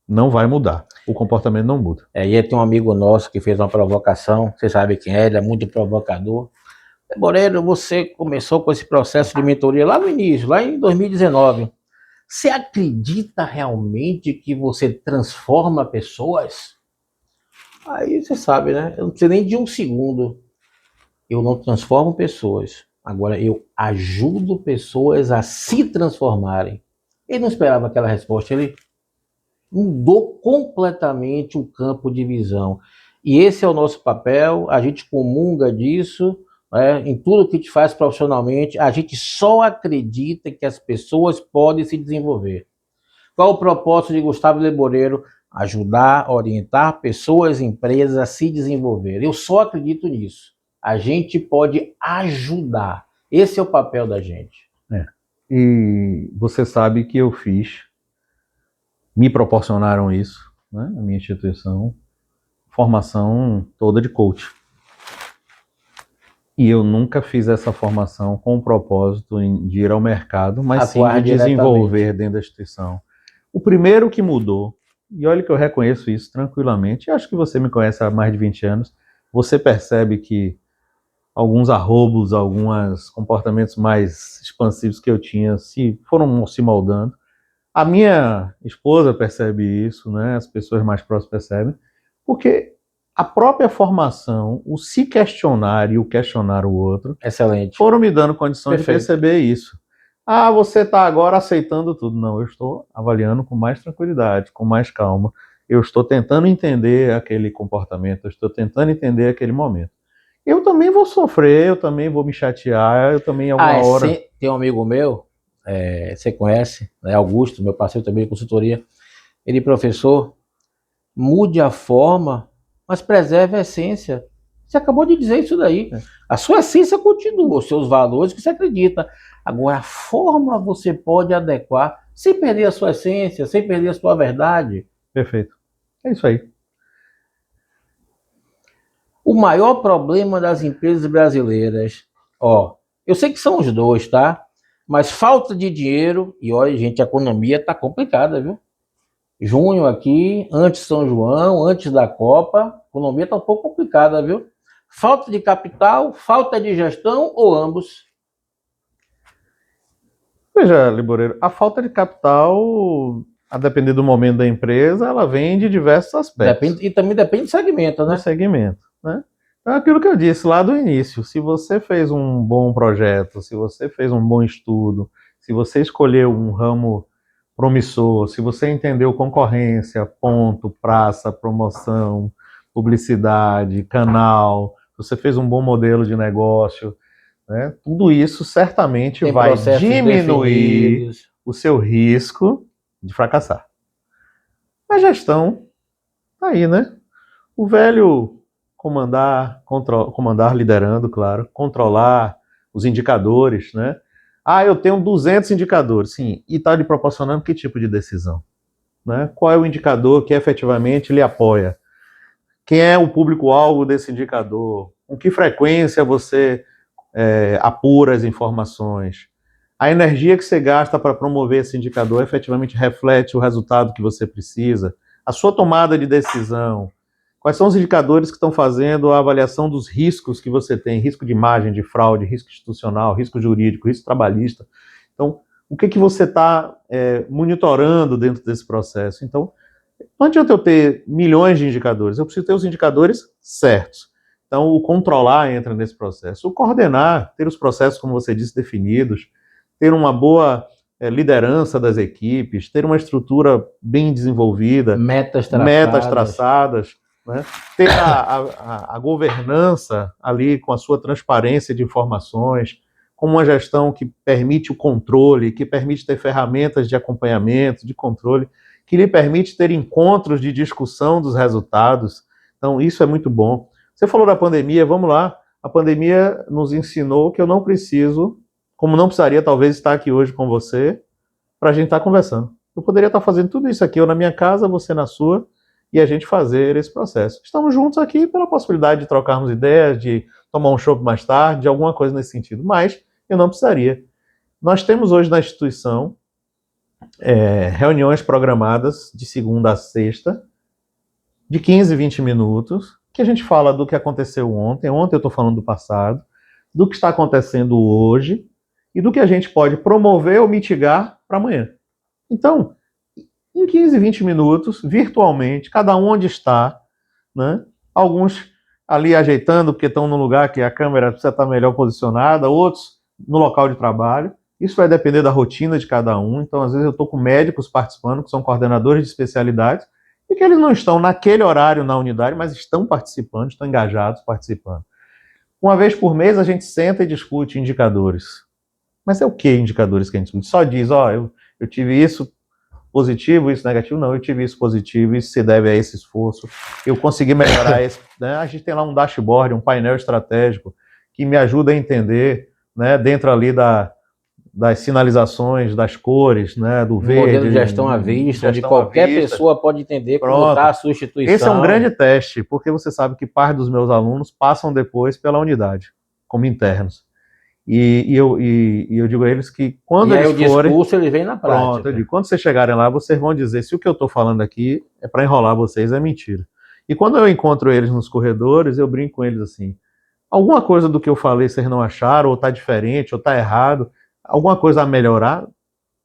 Não vai mudar. O comportamento não muda. E tem um amigo nosso que fez uma provocação, você sabe quem é, ele é muito provocador. Moreira, você começou com esse processo de mentoria lá no início, lá em 2019. Você acredita realmente que você transforma pessoas? Aí você sabe, né? Eu não preciso nem de um segundo. Eu não transformo pessoas. Agora eu ajudo pessoas a se transformarem. Ele não esperava aquela resposta, ele mudou completamente o campo de visão. E esse é o nosso papel, a gente comunga disso, né, em tudo que a gente faz profissionalmente, a gente só acredita que as pessoas podem se desenvolver. Qual o propósito de Gustavo Leboreiro? Ajudar, orientar pessoas e empresas a se desenvolver. Eu só acredito nisso. A gente pode ajudar. Esse é o papel da gente. E você sabe que eu fiz, me proporcionaram isso, né, a minha instituição, formação toda de coach. E eu nunca fiz essa formação com o propósito de ir ao mercado, mas sim de desenvolver dentro da instituição. O primeiro que mudou, e olha que eu reconheço isso tranquilamente, acho que você me conhece há mais de 20 anos, você percebe que alguns arrobos, alguns comportamentos mais expansivos que eu tinha foram se moldando. A minha esposa percebe isso, né? As pessoas mais próximas percebem, porque a própria formação, o se questionar e o questionar o outro, excelente, foram me dando condição de perceber isso. Ah, você está agora aceitando tudo. Não, eu estou avaliando com mais tranquilidade, com mais calma. Eu estou tentando entender aquele comportamento, eu estou tentando entender aquele momento. Eu também vou sofrer, eu também vou me chatear, eu também alguma hora... Tem um amigo meu, você conhece, né, Augusto, meu parceiro também de consultoria, ele professor, mude a forma, mas preserve a essência. Você acabou de dizer isso daí. A sua essência continua, os seus valores que você acredita. Agora, a forma você pode adequar sem perder a sua essência, sem perder a sua verdade. Perfeito. É isso aí. O maior problema das empresas brasileiras, eu sei que são os dois, tá? Mas falta de dinheiro, e olha, gente, a economia tá complicada, viu? Junho aqui, antes de São João, antes da Copa, a economia tá um pouco complicada, viu? Falta de capital, falta de gestão ou ambos? Veja, Liboreiro, a falta de capital, a depender do momento da empresa, ela vem de diversos aspectos. E também depende do segmento, né? Do segmento, né? Então, aquilo que eu disse lá do início, se você fez um bom projeto, se você fez um bom estudo, se você escolheu um ramo promissor, se você entendeu concorrência, ponto, praça, promoção, publicidade, canal, você fez um bom modelo de negócio, né? Tudo isso certamente vai diminuir o seu risco de fracassar. A gestão, tá aí, né? O velho comandar liderando, claro, controlar os indicadores, né? Ah, eu tenho 200 indicadores, sim, e está lhe proporcionando que tipo de decisão? Né? Qual é o indicador que efetivamente lhe apoia? Quem é o público-alvo desse indicador? Com que frequência você apura as informações? A energia que você gasta para promover esse indicador efetivamente reflete o resultado que você precisa? A sua tomada de decisão? Quais são os indicadores que estão fazendo a avaliação dos riscos que você tem? Risco de imagem, de fraude, risco institucional, risco jurídico, risco trabalhista. Então, o que você está monitorando dentro desse processo? Então, não adianta eu ter milhões de indicadores, eu preciso ter os indicadores certos. Então, o controlar entra nesse processo. O coordenar, ter os processos, como você disse, definidos, ter uma boa liderança das equipes, ter uma estrutura bem desenvolvida, metas traçadas, né? Ter a governança ali com a sua transparência de informações, com uma gestão que permite o controle, que permite ter ferramentas de acompanhamento, de controle, que lhe permite ter encontros de discussão dos resultados. Então, isso é muito bom. Você falou da pandemia, vamos lá. A pandemia nos ensinou que eu não preciso, como não precisaria talvez estar aqui hoje com você, para a gente estar conversando. Eu poderia estar fazendo tudo isso aqui, eu na minha casa, você na sua, e a gente fazer esse processo. Estamos juntos aqui pela possibilidade de trocarmos ideias, de tomar um chopp mais tarde, de alguma coisa nesse sentido, mas eu não precisaria. Nós temos hoje na instituição reuniões programadas de segunda a sexta, de 15, 20 minutos, que a gente fala do que aconteceu ontem eu estou falando do passado, do que está acontecendo hoje e do que a gente pode promover ou mitigar para amanhã. Então, em 15, 20 minutos, virtualmente, cada um onde está, né? Alguns ali ajeitando, porque estão no lugar que a câmera precisa estar melhor posicionada, outros no local de trabalho. Isso vai depender da rotina de cada um. Então, às vezes, eu estou com médicos participando, que são coordenadores de especialidades, e que eles não estão naquele horário na unidade, mas estão participando, estão engajados participando. Uma vez por mês, a gente senta e discute indicadores. Mas é o que indicadores que a gente discute? Só diz, eu tive isso positivo, isso negativo? Não, eu tive isso positivo, isso se deve a esse esforço. Eu consegui melhorar esse... Né? A gente tem lá um dashboard, um painel estratégico, que me ajuda a entender, né, dentro ali das sinalizações, das cores, né, do verde. Modelo de gestão à vista, onde qualquer pessoa pode entender como está a sua instituição. Esse é um grande teste, porque você sabe que parte dos meus alunos passam depois pela unidade, como internos. E eu digo a eles que quando eles forem... o discurso ele vem na prática. Pronto, eu digo, quando vocês chegarem lá, vocês vão dizer se o que eu estou falando aqui é para enrolar vocês, é mentira. E quando eu encontro eles nos corredores, eu brinco com eles assim, alguma coisa do que eu falei vocês não acharam, ou está diferente, ou está errado, alguma coisa a melhorar,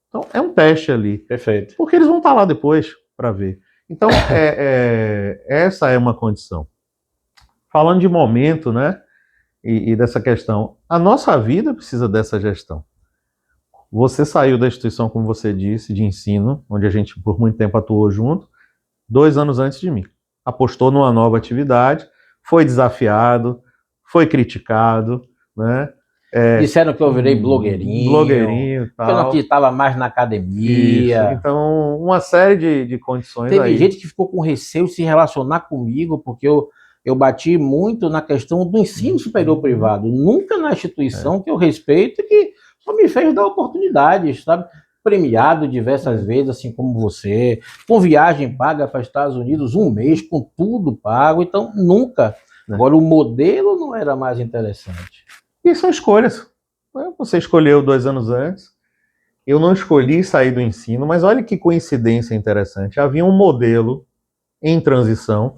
então é um teste ali. Perfeito. Porque eles vão estar lá depois para ver. Então, essa é uma condição. Falando de momento, né, e dessa questão, a nossa vida precisa dessa gestão. Você saiu da instituição, como você disse, de ensino, onde a gente por muito tempo atuou junto, 2 anos antes de mim. Apostou numa nova atividade, foi desafiado, foi criticado, né? Disseram que eu virei blogueirinho e tal. Que eu não estava mais na academia. Isso. Então, uma série de condições Teve aí. gente que ficou com receio de se relacionar comigo, porque eu bati muito na questão do ensino superior privado. Nunca na instituição que eu respeito, que só me fez dar oportunidades, sabe? Premiado diversas vezes, assim como você, com viagem paga para os Estados Unidos 1 mês, com tudo pago. Então, nunca. Agora, o modelo não era mais interessante. E são escolhas. Você escolheu 2 anos antes. Eu não escolhi sair do ensino, mas olha que coincidência interessante. Havia um modelo em transição,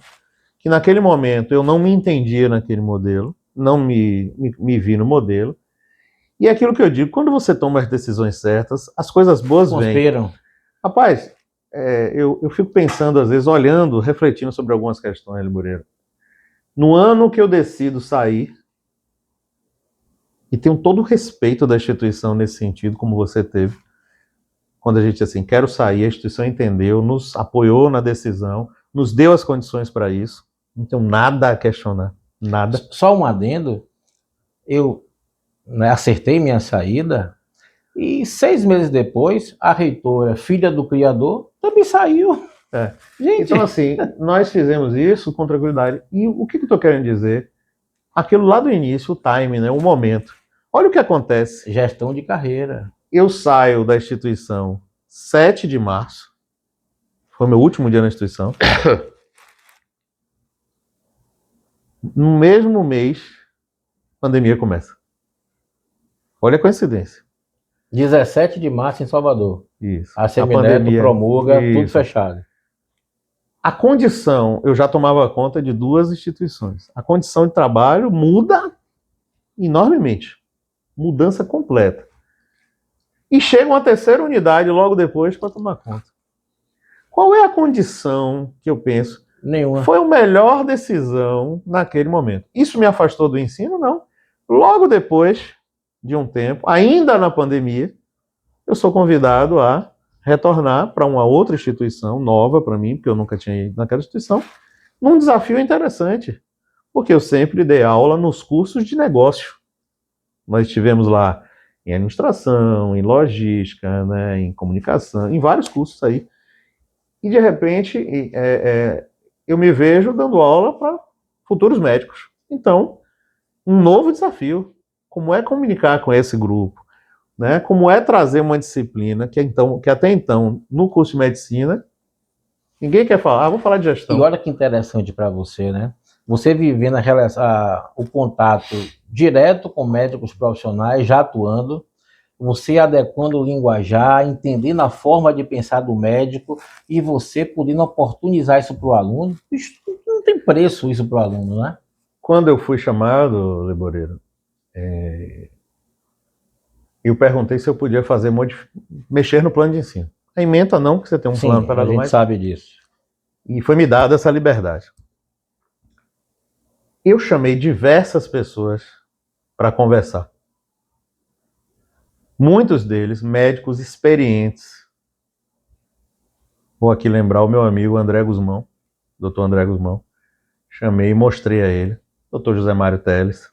que naquele momento eu não me entendia naquele modelo, não me vi no modelo. E é aquilo que eu digo, quando você toma as decisões certas, as coisas boas vêm. Rapaz, eu fico pensando, às vezes, olhando, refletindo sobre algumas questões, Libureiro. No ano que eu decido sair, e tenho todo o respeito da instituição nesse sentido, como você teve, quando a gente, assim, quero sair, a instituição entendeu, nos apoiou na decisão, nos deu as condições para isso, não tenho nada a questionar, nada. Só um adendo, eu acertei minha saída, e 6 meses depois, a reitora, filha do criador, também saiu. Gente. Então, assim, nós fizemos isso com tranquilidade. E o que eu estou querendo dizer? Aquilo lá do início, o time, né, o momento. Olha o que acontece. Gestão de carreira. Eu saio da instituição 7 de março. Foi meu último dia na instituição. No mesmo mês, a pandemia começa. Olha a coincidência. 17 de março em Salvador. Isso. A Semineto promulga, isso. Tudo fechado. A condição, eu já tomava conta de 2 instituições. A condição de trabalho muda enormemente. Mudança completa. E chega uma 3ª unidade logo depois para tomar conta. Qual é a condição que eu penso? Nenhuma. Foi a melhor decisão naquele momento. Isso me afastou do ensino? Não. Logo depois de um tempo, ainda na pandemia, eu sou convidado a retornar para uma outra instituição nova para mim, porque eu nunca tinha ido naquela instituição, num desafio interessante, porque eu sempre dei aula nos cursos de negócio. Nós estivemos lá em administração, em logística, né, em comunicação, em vários cursos aí. E, de repente, eu me vejo dando aula para futuros médicos. Então, um novo desafio. Como é comunicar com esse grupo? Né? Como é trazer uma disciplina que até então, no curso de medicina, Ninguém quer falar, vou falar de E gestão. olha que interessante para você, né? Você vivendo o contato direto com médicos profissionais, já atuando, você adequando o linguajar, entendendo a forma de pensar do médico e você podendo oportunizar isso para o aluno. Isso não tem preço isso para o aluno, né? Quando eu fui chamado, Leboreiro, eu perguntei se eu podia fazer mexer no plano de ensino. A ementa não, porque você tem um plano Sim, a pedagógico, gente mas sabe disso. e foi me dada essa liberdade. Eu chamei diversas pessoas para conversar. Muitos deles médicos experientes. Vou aqui lembrar o meu amigo André Guzmão, Dr. André Guzmão. Chamei e mostrei a ele, Dr. José Mário Teles,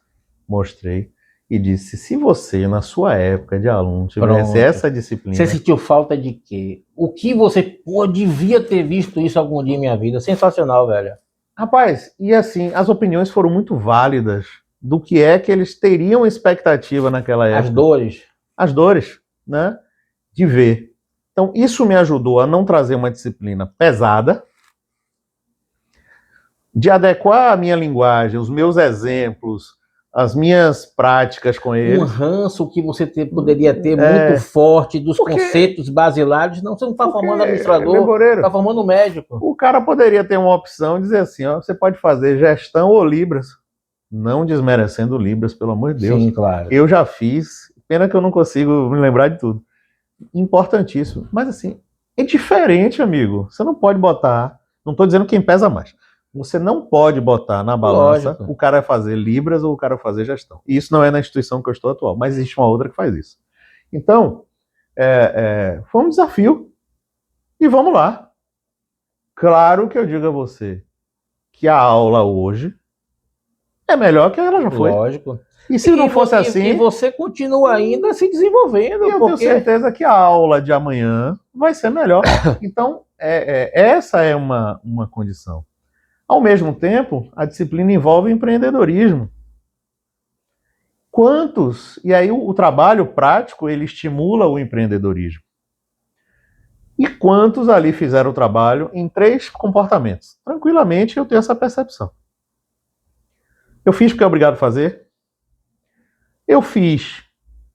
mostrei e disse: se você, na sua época de aluno, tivesse Pronto. essa Você disciplina. sentiu falta de quê? O que você, pô, devia ter visto isso algum dia em minha vida? Sensacional, velho. Rapaz, e assim, as opiniões foram muito válidas do que é que eles teriam expectativa naquela As época. dores. As dores, né? De ver. Então, isso me ajudou a não trazer uma disciplina pesada, de adequar a minha linguagem, os meus exemplos, as minhas práticas com Um eles. ranço que você poderia ter muito forte dos Porque- conceitos basilares. Não, você não está Porque, formando administrador, Leboreiro, está formando médico. o cara poderia ter uma opção de dizer assim, ó, você pode fazer gestão ou Libras, não desmerecendo Libras, pelo amor de Deus. Sim, claro. Eu já fiz, pena que eu não consigo me lembrar de tudo. Importantíssimo. Mas assim, é diferente, amigo. Você não pode botar, não estou dizendo quem pesa mais. Você não pode botar na balança Lógico. o cara fazer Libras ou o cara fazer gestão. E isso não é na instituição que eu estou atual, mas existe uma outra que faz isso. Então, foi um desafio. E vamos lá. Claro que eu digo a você que a aula hoje é melhor que ela já foi. Lógico. E se não fosse assim, E você continua ainda se desenvolvendo. eu tenho certeza que a aula de amanhã vai ser melhor. Então, essa é uma condição. Ao mesmo tempo, a disciplina envolve empreendedorismo. Quantos? E aí o trabalho prático, ele estimula o empreendedorismo. E quantos ali fizeram o trabalho em 3 comportamentos? Tranquilamente eu tenho essa percepção. Eu fiz porque é obrigado a fazer. Eu fiz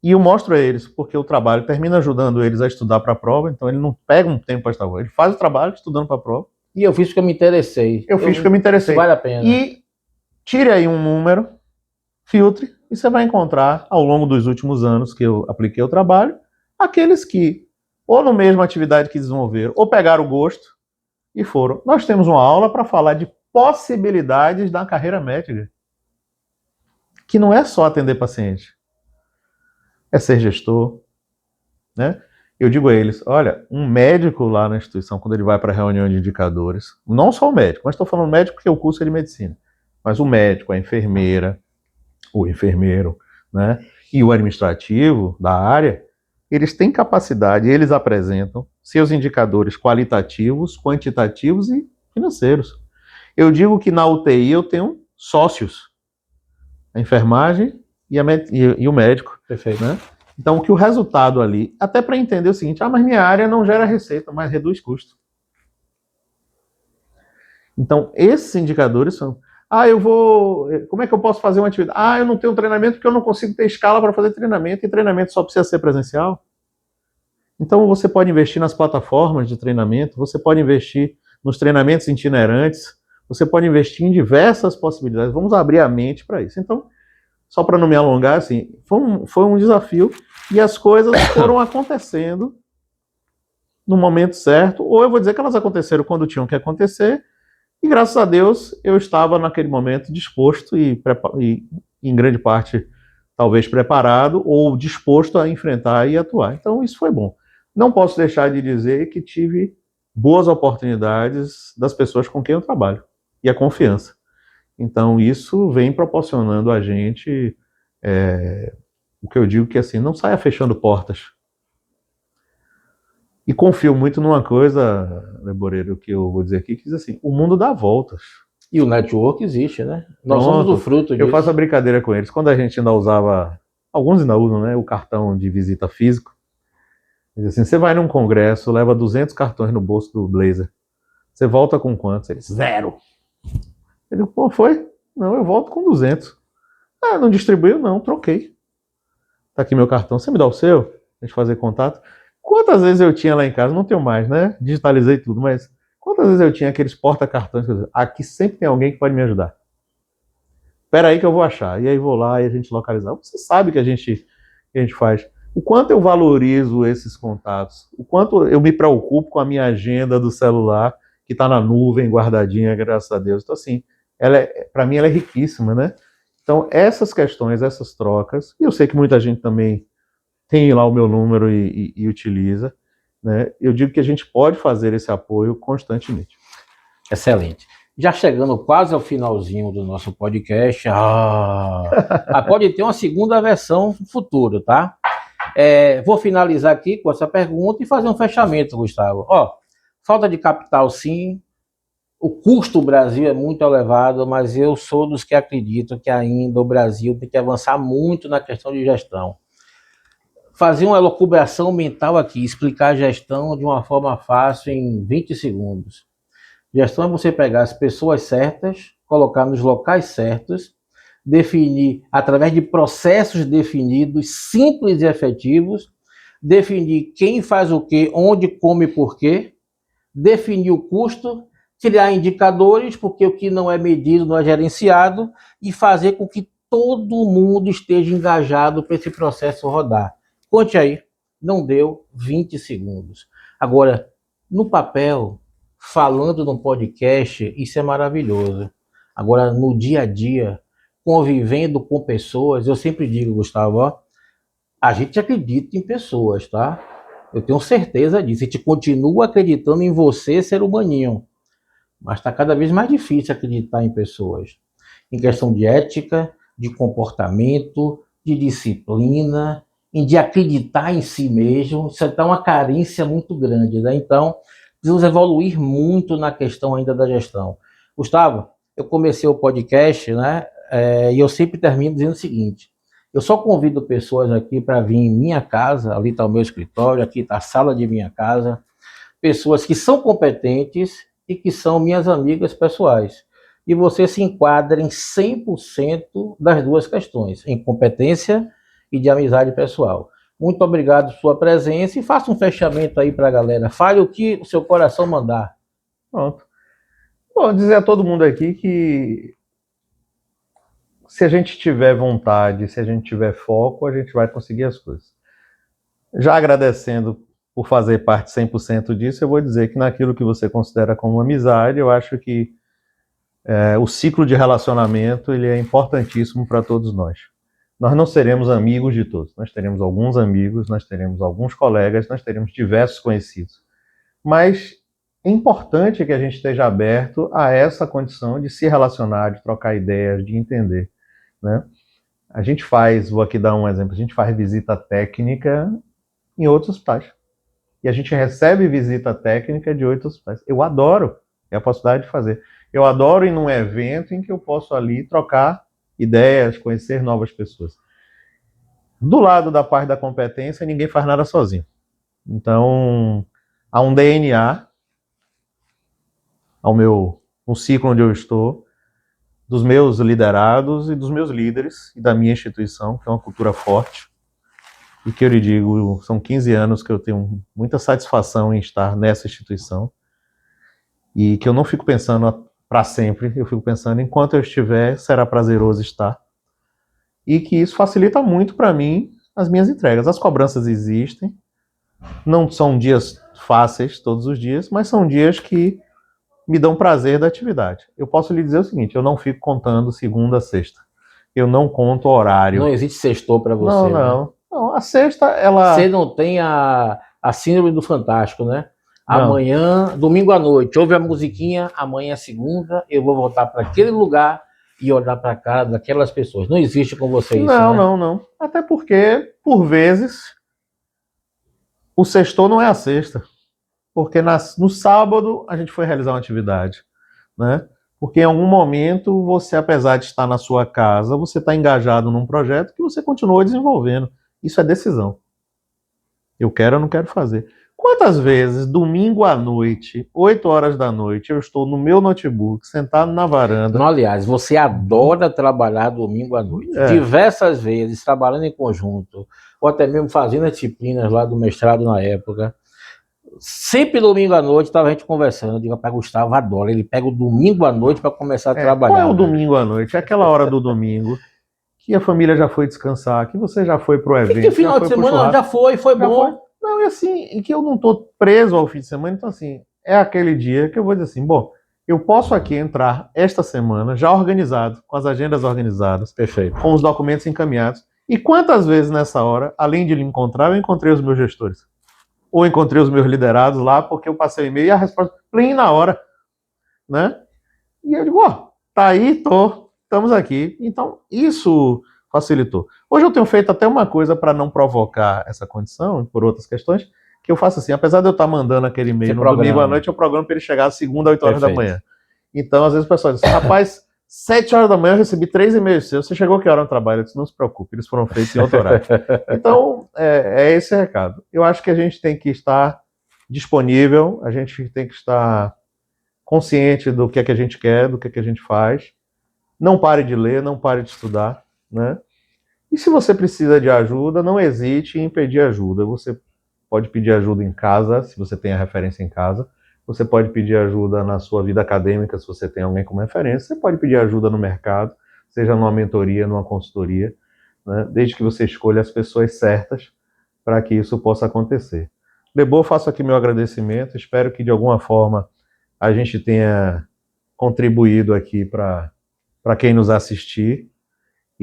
e eu mostro a eles porque o trabalho termina ajudando eles a estudar para a prova, então ele não pega um tempo para estudar, ele faz o trabalho estudando para a prova. E eu fiz porque eu me interessei. Eu fiz porque eu me interessei. Isso vale a pena. E tire aí um número, filtre, e você vai encontrar, ao longo dos últimos anos que eu apliquei o trabalho, aqueles que, ou na mesma atividade que desenvolveram, ou pegaram o gosto e foram. Nós temos uma aula para falar de possibilidades da carreira médica, que não é só atender paciente, é ser gestor, né? Eu digo a eles, olha, um médico lá na instituição, quando ele vai para a reunião de indicadores, não só o médico, mas estou falando médico porque o curso é de medicina, mas o médico, a enfermeira, o enfermeiro, né, e o administrativo da área, eles têm capacidade, eles apresentam seus indicadores qualitativos, quantitativos e financeiros. Eu digo que na UTI eu tenho sócios, a enfermagem e o médico. Perfeito. Né? Então, que o resultado ali, até para entender o seguinte, mas minha área não gera receita, mas reduz custo. Então, esses indicadores são, como é que eu posso fazer uma atividade? Eu não tenho treinamento porque eu não consigo ter escala para fazer treinamento, e treinamento só precisa ser presencial. Então, você pode investir nas plataformas de treinamento, você pode investir nos treinamentos itinerantes, você pode investir em diversas possibilidades. Vamos abrir a mente para isso. Então, só para não me alongar, assim, foi um desafio e as coisas foram acontecendo no momento certo, ou eu vou dizer que elas aconteceram quando tinham que acontecer, e graças a Deus eu estava naquele momento disposto e em grande parte talvez preparado ou disposto a enfrentar e atuar. Então isso foi bom. Não posso deixar de dizer que tive boas oportunidades das pessoas com quem eu trabalho e a confiança. Então isso vem proporcionando a gente o que eu digo que assim, não saia fechando portas. E confio muito numa coisa, Leboreiro, que eu vou dizer aqui, que diz assim, o mundo dá voltas. E o network existe, né? Nós somos o fruto disso. Eu faço a brincadeira com eles. Quando a gente ainda usava, alguns ainda usam, né, o cartão de visita físico, diz assim, você vai num congresso, leva 200 cartões no bolso do blazer. Você volta com quanto? Ele, 0. Ele, pô, foi? Não, eu volto com 200. Ah, não distribuiu? Não, troquei. Tá aqui meu cartão, você me dá o seu? A gente fazer contato. Quantas vezes eu tinha lá em casa? Não tenho mais, né? Digitalizei tudo, mas quantas vezes eu tinha aqueles porta-cartões? Aqui sempre tem alguém que pode me ajudar. Espera aí que eu vou achar. E aí vou lá e a gente localizar. Você sabe que a gente faz. O quanto eu valorizo esses contatos. O quanto eu me preocupo com a minha agenda do celular, que está na nuvem, guardadinha, graças a Deus. Então, assim, para mim ela é riquíssima, né? Então, essas questões, essas trocas, e eu sei que muita gente também tem lá o meu número e utiliza, né? Eu digo que a gente pode fazer esse apoio constantemente. Excelente. Já chegando quase ao finalzinho do nosso podcast, pode ter uma segunda versão no futuro, tá? Vou finalizar aqui com essa pergunta e fazer um fechamento, Gustavo. Falta de capital, sim. O custo do Brasil é muito elevado, mas eu sou dos que acreditam que ainda o Brasil tem que avançar muito na questão de gestão. Fazer uma elucubração mental aqui, explicar a gestão de uma forma fácil em 20 segundos. Gestão é você pegar as pessoas certas, colocar nos locais certos, definir através de processos definidos, simples e efetivos, definir quem faz o quê, onde, como e por quê, definir o custo, criar indicadores, porque o que não é medido não é gerenciado, e fazer com que todo mundo esteja engajado para esse processo rodar. Conte aí, não deu 20 segundos. Agora, no papel, falando no podcast, isso é maravilhoso. Agora, no dia a dia, convivendo com pessoas, eu sempre digo, Gustavo, a gente acredita em pessoas, tá? Eu tenho certeza disso. A gente continua acreditando em você, ser humaninho. Mas está cada vez mais difícil acreditar em pessoas. Em questão de ética, de comportamento, de disciplina, de acreditar em si mesmo. Isso está uma carência muito grande, né? Então, precisamos evoluir muito na questão ainda da gestão. Gustavo, eu comecei o podcast, né? E eu sempre termino dizendo o seguinte: eu só convido pessoas aqui para vir em minha casa, ali está o meu escritório, aqui está a sala de minha casa, pessoas que são competentes e que são minhas amigas pessoais. E você se enquadra em 100% das duas questões, em competência e de amizade pessoal. Muito obrigado por sua presença e faça um fechamento aí para a galera. Fale o que o seu coração mandar. Pronto. Bom, dizer a todo mundo aqui que se a gente tiver vontade, se a gente tiver foco, a gente vai conseguir as coisas. Já agradecendo por fazer parte 100% disso, eu vou dizer que naquilo que você considera como amizade, eu acho que o ciclo de relacionamento ele é importantíssimo para todos nós. Nós não seremos amigos de todos, nós teremos alguns amigos, nós teremos alguns colegas, nós teremos diversos conhecidos. Mas é importante que a gente esteja aberto a essa condição de se relacionar, de trocar ideias, de entender, né? A gente faz, vou aqui dar um exemplo, a gente faz visita técnica em outros hospitais. E a gente recebe visita técnica de outros hospitais. Eu adoro, é a possibilidade de fazer. Eu adoro ir num evento em que eu posso ali trocar ideias, conhecer novas pessoas. Do lado da parte da competência, ninguém faz nada sozinho. Então, há um DNA, no ciclo onde eu estou, dos meus liderados e dos meus líderes e da minha instituição, que é uma cultura forte. E que eu lhe digo, são 15 anos que eu tenho muita satisfação em estar nessa instituição e que eu não fico pensando para sempre, eu fico pensando enquanto eu estiver, será prazeroso estar. E que isso facilita muito para mim as minhas entregas. As cobranças existem, não são dias fáceis todos os dias, mas são dias que me dão prazer da atividade. Eu posso lhe dizer o seguinte, eu não fico contando segunda a sexta. Eu não conto horário. Não existe sextou para você. Não, não. Né? Não, a sexta, ela... Você não tem a síndrome do Fantástico, né? Amanhã, domingo à noite, ouve a musiquinha, amanhã é segunda, eu vou voltar para aquele lugar e olhar para a cara daquelas pessoas. Não existe com você isso, não, né? Não. Até porque, por vezes, o sextou não é a sexta. Porque no sábado a gente foi realizar uma atividade, né? Porque em algum momento você, apesar de estar na sua casa, você está engajado num projeto que você continua desenvolvendo. Isso é decisão. Eu quero ou não quero fazer. Quantas vezes, domingo à noite, 8 horas da noite, eu estou no meu notebook, sentado na varanda. Não, aliás, você adora trabalhar domingo à noite. É. Diversas vezes, trabalhando em conjunto, ou até mesmo fazendo as disciplinas lá do mestrado na época. Sempre domingo à noite estava a gente conversando. Eu digo, rapaz, Gustavo adora. Ele pega o domingo à noite para começar a trabalhar. Qual é o velho. domingo à noite? É aquela hora do domingo que a família já foi descansar, que você já foi pro E evento, que final já de foi pro semana churrasco. já foi Já bom. foi. Não, e assim, e que eu não tô preso ao fim de semana, então assim, é aquele dia que eu vou dizer assim, bom, eu posso aqui entrar esta semana já organizado, com as agendas organizadas, Perfeito. com os documentos encaminhados. E quantas vezes nessa hora, além de lhe encontrar, eu encontrei os meus gestores? Ou encontrei os meus liderados lá, porque eu passei o e-mail e a resposta, plim, na hora, né? E eu digo, ó, tá aí, estamos aqui. Então, isso facilitou. Hoje eu tenho feito até uma coisa para não provocar essa condição, por outras questões, que eu faço assim, apesar de eu estar mandando aquele e-mail no domingo à noite, eu programo para ele chegar às segunda, 8 horas da manhã. Então, às vezes o pessoal diz, rapaz, 7 horas da manhã eu recebi 3 e-mails seus, você chegou que hora no trabalho? Eu disse, não se preocupe, eles foram feitos em outro horário. Então, é esse recado. Eu acho que a gente tem que estar disponível, a gente tem que estar consciente do que é que a gente quer, do que é que a gente faz. Não pare de ler, não pare de estudar, né? E se você precisa de ajuda, não hesite em pedir ajuda. Você pode pedir ajuda em casa, se você tem a referência em casa. Você pode pedir ajuda na sua vida acadêmica, se você tem alguém como referência. Você pode pedir ajuda no mercado, seja numa mentoria, numa consultoria, né? Desde que você escolha as pessoas certas para que isso possa acontecer. Lebô, faço aqui meu agradecimento. Espero que de alguma forma a gente tenha contribuído aqui para quem nos assistir.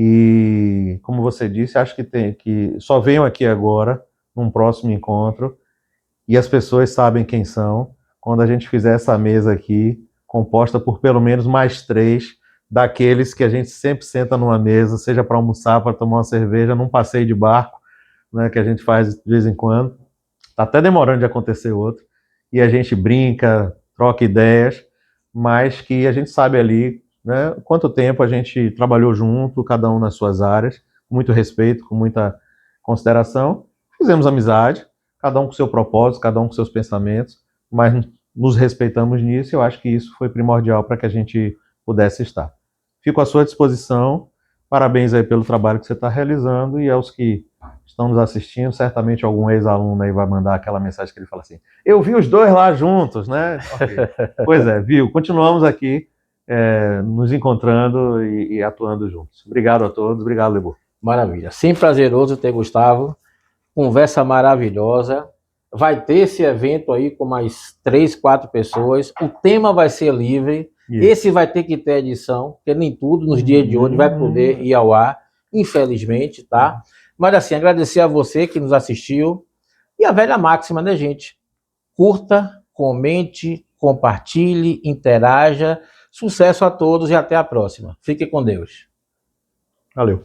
E, como você disse, acho que só venham aqui agora, num próximo encontro, e as pessoas sabem quem são, quando a gente fizer essa mesa aqui, composta por pelo menos mais 3 daqueles que a gente sempre senta numa mesa, seja para almoçar, para tomar uma cerveja, num passeio de barco, né, que a gente faz de vez em quando. Está até demorando de acontecer outro. E a gente brinca, troca ideias, mas que a gente sabe ali, né, quanto tempo a gente trabalhou junto, cada um nas suas áreas, com muito respeito, com muita consideração. Fizemos amizade, cada um com seu propósito, cada um com seus pensamentos, mas nos respeitamos nisso e eu acho que isso foi primordial para que a gente pudesse estar. Fico à sua disposição, parabéns aí pelo trabalho que você está realizando e aos que estão nos assistindo, certamente algum ex-aluno aí vai mandar aquela mensagem que ele fala assim, eu vi os dois lá juntos, né? Okay. Pois é, viu? Continuamos aqui nos encontrando e atuando juntos. Obrigado a todos, obrigado, Lebô. Maravilha, sempre prazeroso ter Gustavo, conversa maravilhosa, vai ter esse evento aí com mais 3, 4 pessoas, o tema vai ser livre, esse vai ter que ter edição, porque nem tudo nos dias de hoje vai poder ir ao ar, infelizmente, tá? Mas assim, agradecer a você que nos assistiu, e a velha máxima, né, gente? Curta, comente, compartilhe, interaja, sucesso a todos e até a próxima. Fique com Deus. Valeu.